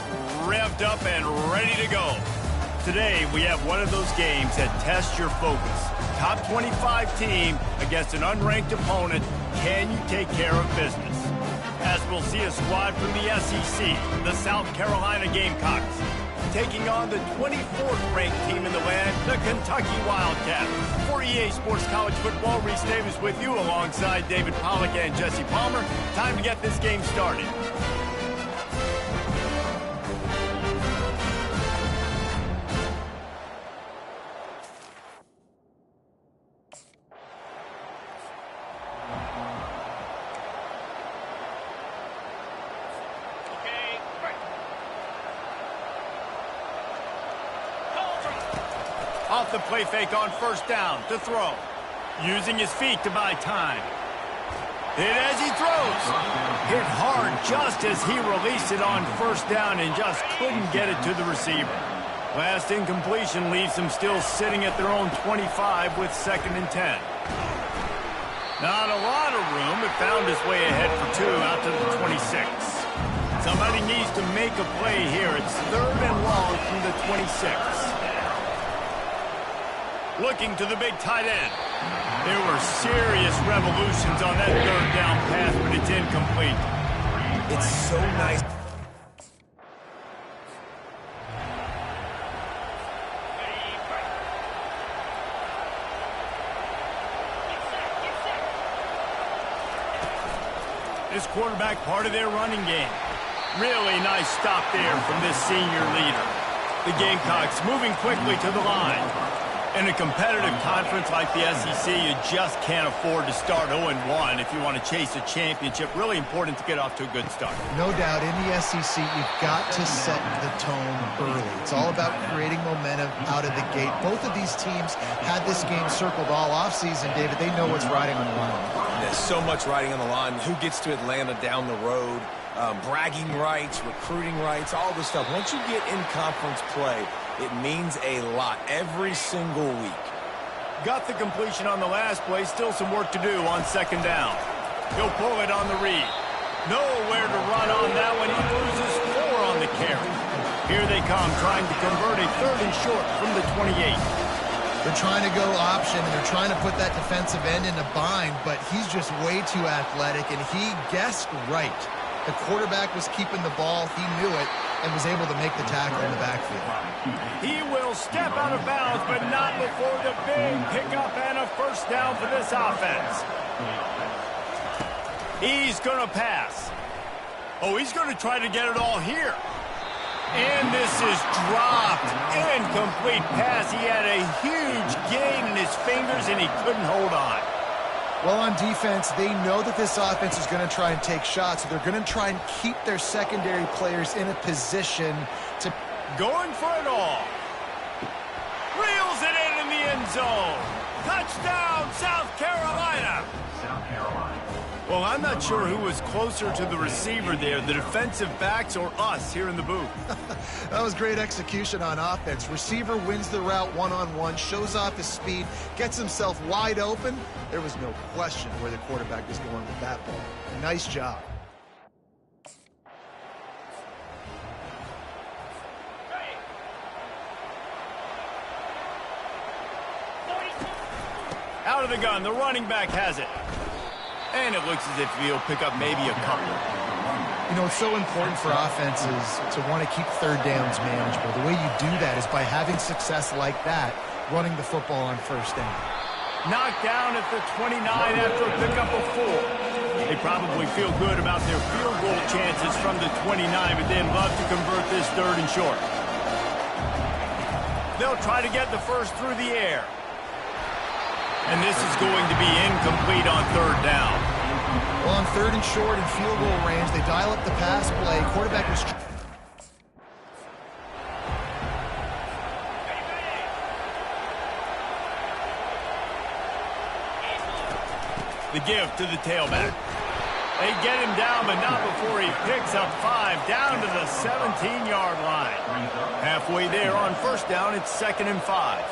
revved up, and ready to go. Today, we have one of those games that tests your focus. Top 25 team against an unranked opponent. Can you take care of business? As we'll see a squad from the SEC, the South Carolina Gamecocks, taking on the 24th ranked team in the land, the Kentucky Wildcats. For EA Sports College Football, Reese Davis with you alongside David Pollack and Jesse Palmer. Time to get this game started. Off the play fake on first down to throw. Using his feet to buy time. Hit as he throws. Hit hard just as he released it on first down and just couldn't get it to the receiver. Last incompletion leaves them still sitting at their own 25 with 2nd and 10. Not a lot of room, but found his way ahead for 2 out to the 26. Somebody needs to make a play here. It's 3rd and long from the 26. Looking to the big tight end. There were serious revolutions on that 3rd down pass, but it's incomplete. It's so nice. This quarterback part of their running game. Really nice stop there from this senior leader. The Gamecocks moving quickly to the line. In a competitive conference like the SEC, you just can't afford to start 0-1 if you want to chase a championship. Really important to get off to a good start. No doubt, in the SEC, you've got to set the tone early. It's all about creating momentum out of the gate. Both of these teams had this game circled all offseason, David. They know what's riding on the line. There's so much riding on the line. Who gets to Atlanta down the road? Bragging rights, recruiting rights, all this stuff. Once you get in conference play, it means a lot every single week. Got the completion on the last play. Still some work to do on 2nd down. He'll pull it on the read. Nowhere to run on that one. He loses 4 on the carry. Here they come, trying to convert a 3rd and short from the 28. They're trying to go option, and they're trying to put that defensive end in a bind, but he's just way too athletic, and he guessed right. The quarterback was keeping the ball. He knew it and was able to make the tackle in the backfield. He will step out of bounds, but not before the big pickup and a 1st down for this offense. He's going to pass. Oh, he's going to try to get it all here. And this is dropped. Incomplete pass. He had a huge gain in his fingers, and he couldn't hold on. Well, on defense, they know that this offense is going to try and take shots, so they're going to try and keep their secondary players in a position to... Going for it all. Reels it in the end zone. Touchdown, South Carolina. South Carolina. Well, I'm not sure who was closer to the receiver there, the defensive backs or us here in the booth. That was great execution on offense. Receiver wins the route one-on-one, shows off his speed, gets himself wide open. There was no question where the quarterback was going with that ball. Nice job. Out of the gun, the running back has it. And it looks as if he'll pick up maybe a couple. You know, it's so important for offenses to want to keep 3rd downs manageable. The way you do that is by having success like that, running the football on 1st down. Knocked down at the 29 after a pickup of 4. They probably feel good about their field goal chances from the 29, but they'd love to convert this 3rd and short. They'll try to get the 1st through the air. And this is going to be incomplete on 3rd down. Well, on 3rd and short and field goal range, they dial up the pass play. Quarterback was... The give to the tailback. They get him down, but not before he picks up 5 down to the 17-yard line. Halfway there on 1st down, it's 2nd and 5.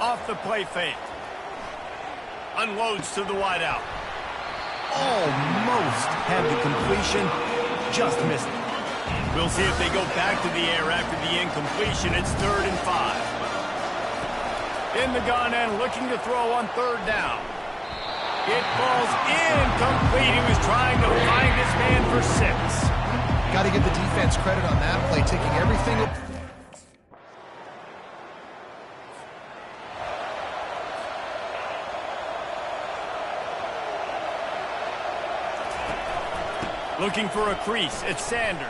Off the play fake. Unloads to the wideout. Almost had the completion. Just missed it. We'll see if they go back to the air after the incompletion. It's 3rd and 5. In the gun and looking to throw on 3rd down. It falls incomplete. He was trying to find his man for 6. Got to give the defense credit on that play, taking everything. Looking for a crease. It's Sanders.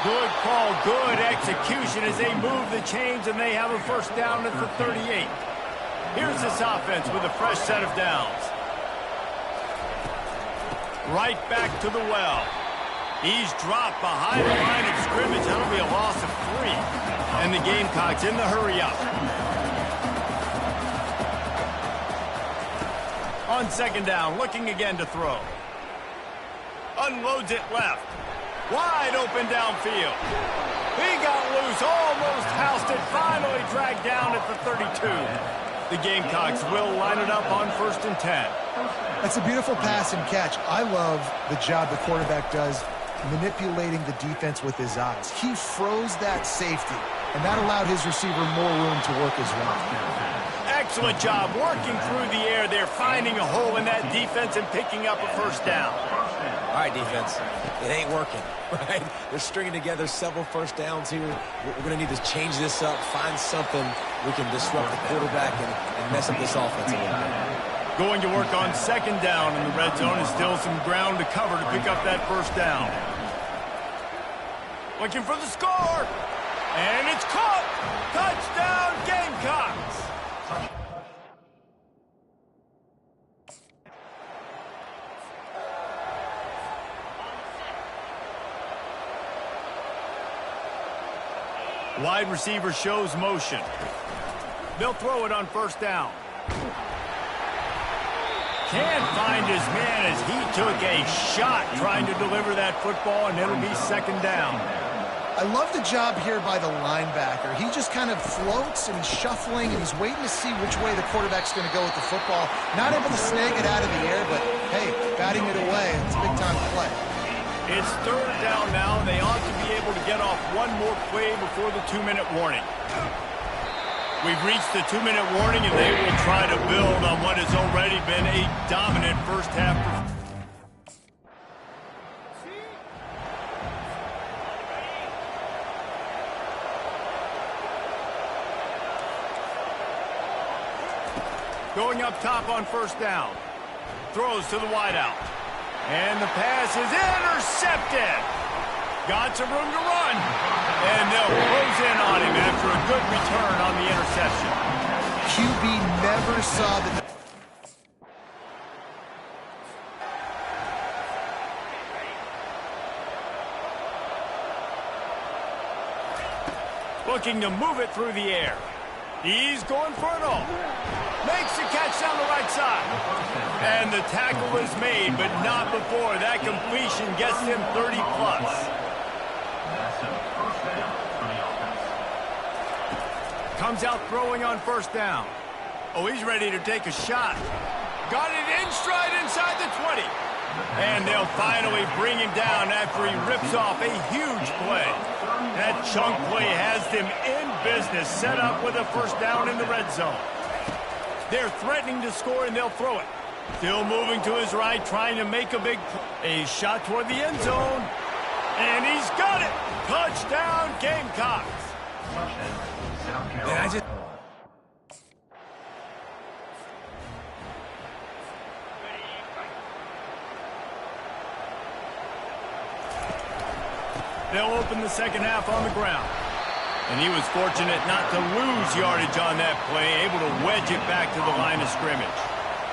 Good call, good execution as they move the chains and they have a 1st down at the 38. Here's this offense with a fresh set of downs. Right back to the well. He's dropped behind the line of scrimmage. That'll be a loss of 3. And the Gamecocks in the hurry up. On 2nd down, looking again to throw. Unloads it left. Wide open downfield. He got loose, almost housed it, finally dragged down at the 32. The Gamecocks will line it up on 1st and 10. That's a beautiful pass and catch. I love the job the quarterback does manipulating the defense with his eyes. He froze that safety, and that allowed his receiver more room to work his route. Excellent job working through the air there, finding a hole in that defense and picking up a 1st down. All right, defense, it ain't working, right? They're stringing together several 1st downs here. We're going to need to change this up, find something we can disrupt the quarterback and mess up this offense a little bit. Going to work on 2nd down in the red zone and still some ground to cover to pick up that 1st down. Looking for the score. And it's caught. Touchdown, Gamecocks. Wide receiver shows motion. They'll throw it on 1st down. Can't find his man as he took a shot trying to deliver that football, and it'll be 2nd down. I love the job here by the linebacker. He just kind of floats and he's shuffling and he's waiting to see which way the quarterback's going to go with the football. Not able to snag it out of the air, but hey, batting it away, it's a big-time play. It's 3rd down now. They ought to be able to get off one more play before the 2-minute warning. We've reached the 2-minute warning, and they will try to build on what has already been a dominant 1st half performance. Going up top on 1st down. Throws to the wideout. And the pass is intercepted. Got some room to run. And they'll close in on him after a good return on the interception. QB never saw the... Looking to move it through the air. He's going for it all. Makes the catch down the right side. And the tackle is made, but not before that completion gets him 30+. Comes out throwing on 1st down. Oh, he's ready to take a shot. Got it in stride inside the 20. And they'll finally bring him down after he rips off a huge play. That chunk play has them in business, set up with a 1st down in the red zone. They're threatening to score, and they'll throw it. Still moving to his right, trying to make a big play. A shot toward the end zone. And he's got it. Touchdown, Gamecocks. Man, They'll open the 2nd half on the ground. And he was fortunate not to lose yardage on that play, able to wedge it back to the line of scrimmage.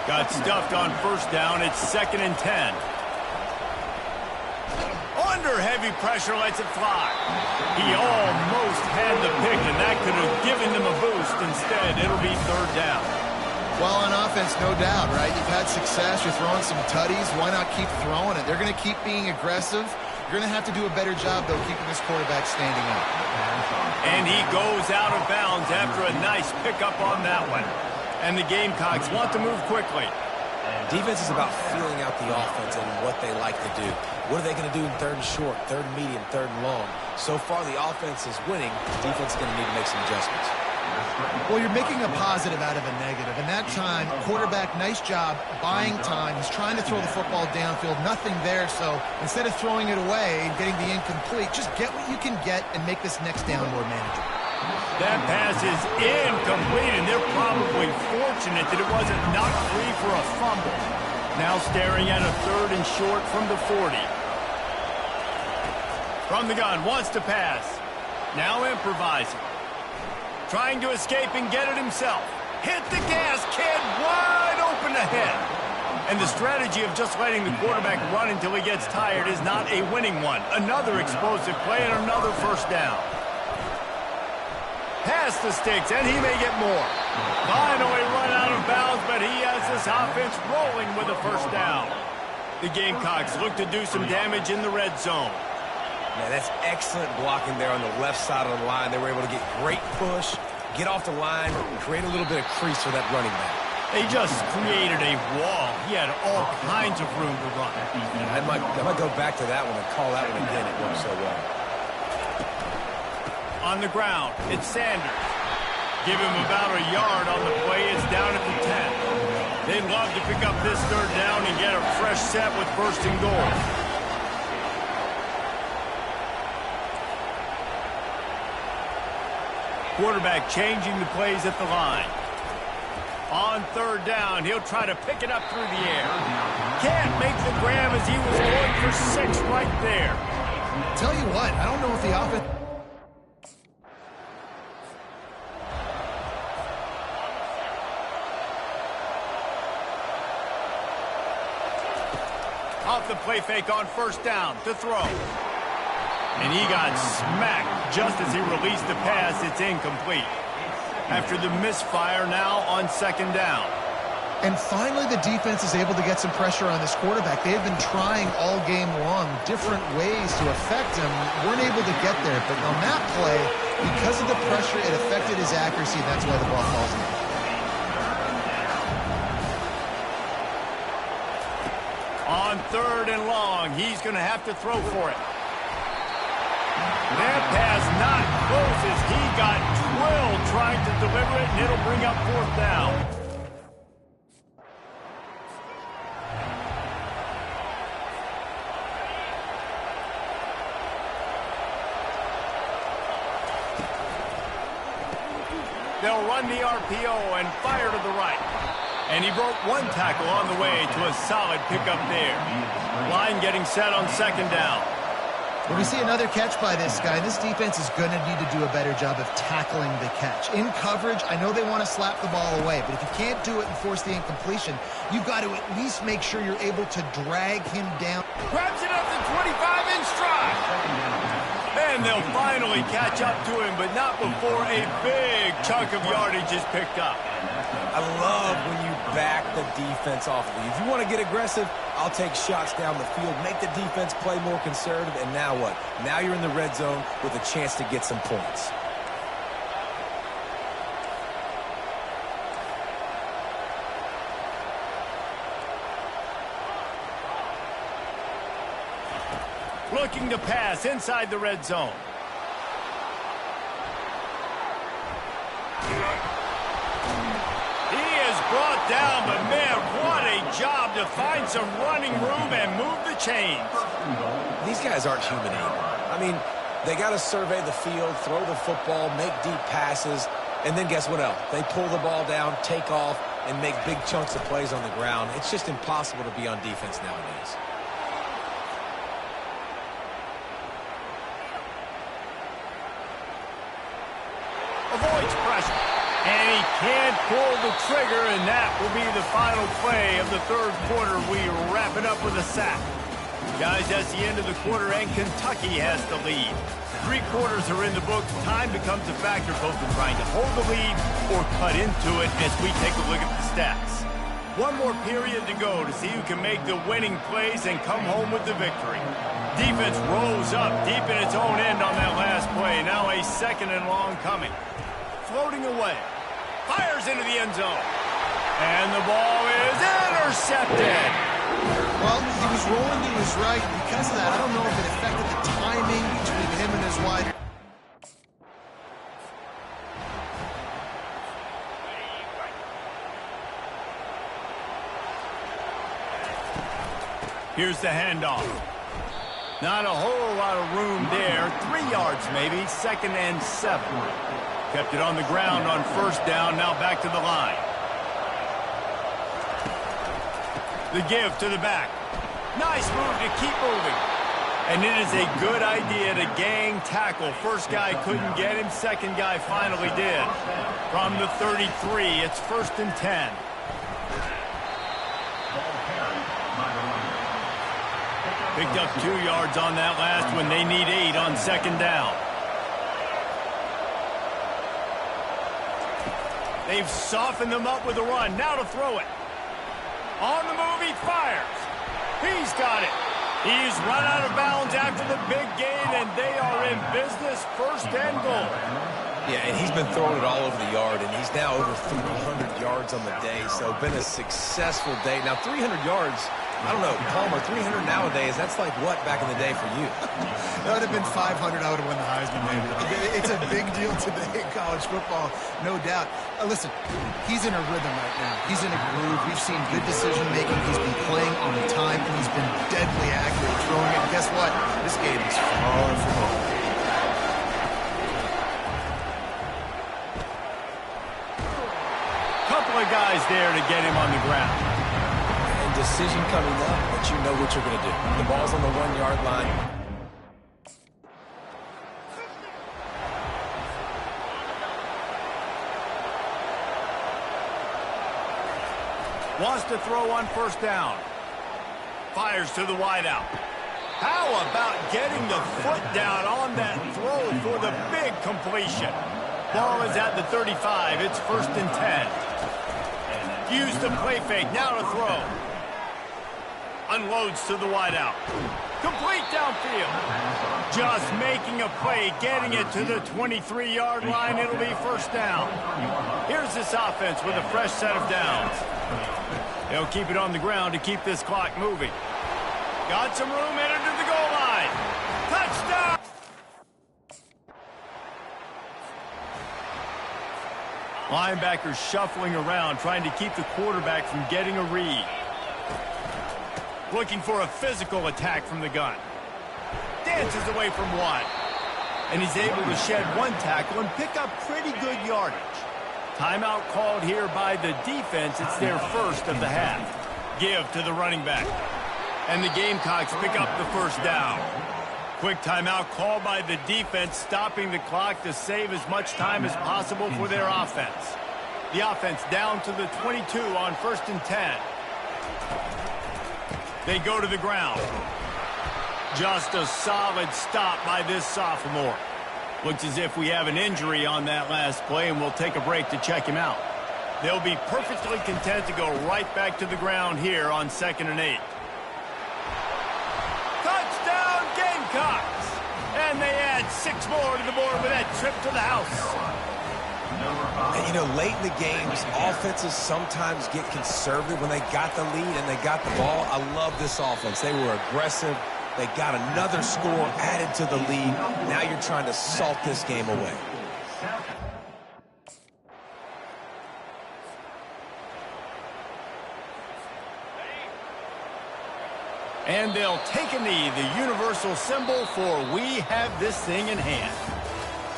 Got stuffed on 1st down. It's 2nd and 10. Under heavy pressure, lets it fly. He almost had the pick, and that could have given them a boost. Instead, it'll be 3rd down. Well, on offense, no doubt, right? You've had success. You're throwing some tutties. Why not keep throwing it? They're going to keep being aggressive. You're You're going to have to do a better job, though, keeping this quarterback standing up. And he goes out of bounds after a nice pickup on that one. And the Gamecocks want to move quickly. Defense is about feeling out the offense and what they like to do. What are they going to do in third and short, third and medium, third and long? So far, the offense is winning. The defense is going to need to make some adjustments. Well, you're making a positive out of a negative. And that time, quarterback, nice job, buying time. He's trying to throw the football downfield. Nothing there, so instead of throwing it away and getting the incomplete, just get what you can get and make this next down more manageable. That pass is incomplete, and they're probably fortunate that it wasn't knocked free for a fumble. Now staring at a third and short from the 40. From the gun, wants to pass. Now improvising. Trying to escape and get it himself. Hit the gas, kid, wide open ahead. And the strategy of just letting the quarterback run until he gets tired is not a winning one. Another explosive play and another first down. Past the sticks, and he may get more. Finally run out of bounds, but he has this offense rolling with a first down. The Gamecocks look to do some damage in the red zone. Yeah, that's excellent blocking there on the left side of the line. They were able to get great push, get off the line, create a little bit of crease for that running back. They just created a wall. He had all kinds of room to run. I might go back to that one and call that one again. It worked so well. On the ground, it's Sanders. Give him about a yard on the play. It's down at the 10. They'd love to pick up this third down and get a fresh set with first and goal. Quarterback changing the plays at the line. On third down, he'll try to pick it up through the air. Can't make the grab as he was going for 6 right there. Tell you what, I don't know if the offense... Off the play fake on first down to throw. And he got smacked just as he released the pass. It's incomplete. After the misfire, now on second down. And finally, the defense is able to get some pressure on this quarterback. They have been trying all game long different ways to affect him. Weren't able to get there. But on that play, because of the pressure, it affected his accuracy. And that's why the ball falls in. On third and long, he's going to have to throw for it. That pass not close as he got drilled trying to deliver it, and it'll bring up fourth down. They'll run the RPO and fire to the right. And he broke one tackle on the way to a solid pickup there. Line getting set on second down. When we see another catch by this guy, this defense is going to need to do a better job of tackling the catch. In coverage, I know they want to slap the ball away, but if you can't do it and force the incompletion, you've got to at least make sure you're able to drag him down. Grabs it up to 25 in stride. And they'll finally catch up to him, but not before a big chunk of yardage is picked up. I love when you back the defense off of you. If you want to get aggressive, I'll take shots down the field, make the defense play more conservative, and now what? Now you're in the red zone with a chance to get some points. Looking to pass inside the red zone. He is brought down, but man, what a job to find some running room and move the chains. These guys aren't human either. I mean, they got to survey the field, throw the football, make deep passes, and then guess what else? They pull the ball down, take off, and make big chunks of plays on the ground. It's just impossible to be on defense nowadays. Avoids pressure. And he can't pull the trigger, and that will be the final play of the third quarter. We wrap it up with a sack. Guys, that's the end of the quarter, and Kentucky has the lead. 3 quarters are in the books. Time becomes a factor both in trying to hold the lead or cut into it as we take a look at the stats. One more period to go to see who can make the winning plays and come home with the victory. Defense rolls up deep in its own end on that last play. Now a second and long coming. Floating away. Fires into the end zone. And the ball is intercepted. Well, he was rolling to his right. Because of that, I don't know if it affected the timing between him and his wide. Here's the handoff. Not a whole lot of room there. 3 yards maybe. 2nd and 7. Kept it on the ground on first down. Now back to the line. The give to the back. Nice move to keep moving. And it is a good idea to gang tackle. First guy couldn't get him. Second guy finally did. From the 33, it's 1st and 10. Picked up 2 yards on that last one. They need 8 on 2nd down. They've softened them up with a run. Now to throw it. On the move, he fires. He's got it. He's run out of bounds after the big gain, and they are in business. 1st and goal. Yeah, and he's been throwing it all over the yard, and he's now over 300 yards on the day, so been a successful day. Now, 300 yards, I don't know, Palmer, 300 nowadays, that's like what back in the day for you? That would have been 500. I would have won the Heisman, maybe. It's a big deal today in college football, no doubt. Listen, he's in a rhythm right now. He's in a groove. We've seen good decision-making. He's been playing on time, and he's been deadly accurate throwing it. And guess what? This game is far from over. Couple of guys there to get him on the ground. Decision coming up, but you know what you're going to do. The ball's on the 1 yard line. Wants to throw on first down. Fires to the wideout. How about getting the foot down on that throw for the big completion? Ball is at the 35. It's 1st and 10. Use the play fake. Now to throw. Unloads to the wideout. Complete downfield. Just making a play, getting it to the 23-yard line. It'll be 1st down. Here's this offense with a fresh set of downs. They'll keep it on the ground to keep this clock moving. Got some room, headed to the goal line. Touchdown! Linebackers shuffling around, trying to keep the quarterback from getting a read. Looking for a physical attack from the gun. Dances away from one. And he's able to shed 1 tackle and pick up pretty good yardage. Timeout called here by the defense. It's their first of the half. Give to the running back. And the Gamecocks pick up the 1st down. Quick timeout called by the defense, stopping the clock to save as much time as possible for their offense. The offense down to the 22 on 1st and 10. They go to the ground. Just a solid stop by this sophomore. Looks as if we have an injury on that last play, and we'll take a break to check him out. They'll be perfectly content to go right back to the ground here on 2nd and 8. Touchdown Gamecocks! And they add 6 more to the board with that trip to the house. And, you know, late in the games, offenses sometimes get conservative when they got the lead and they got the ball. I love this offense. They were aggressive. They got another score added to the lead. Now you're trying to salt this game away. And they'll take a knee, the universal symbol for we have this thing in hand.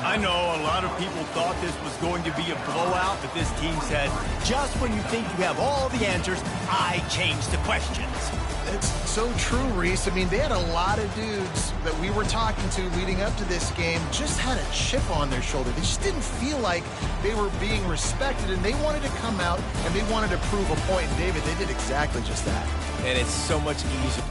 I know a lot of people thought this was going to be a blowout, but this team said, just when you think you have all the answers, I change the questions. It's so true, Reese. I mean, they had a lot of dudes that we were talking to leading up to this game just had a chip on their shoulder. They just didn't feel like they were being respected, and they wanted to come out and they wanted to prove a point. And David, they did exactly just that. And it's so much easier.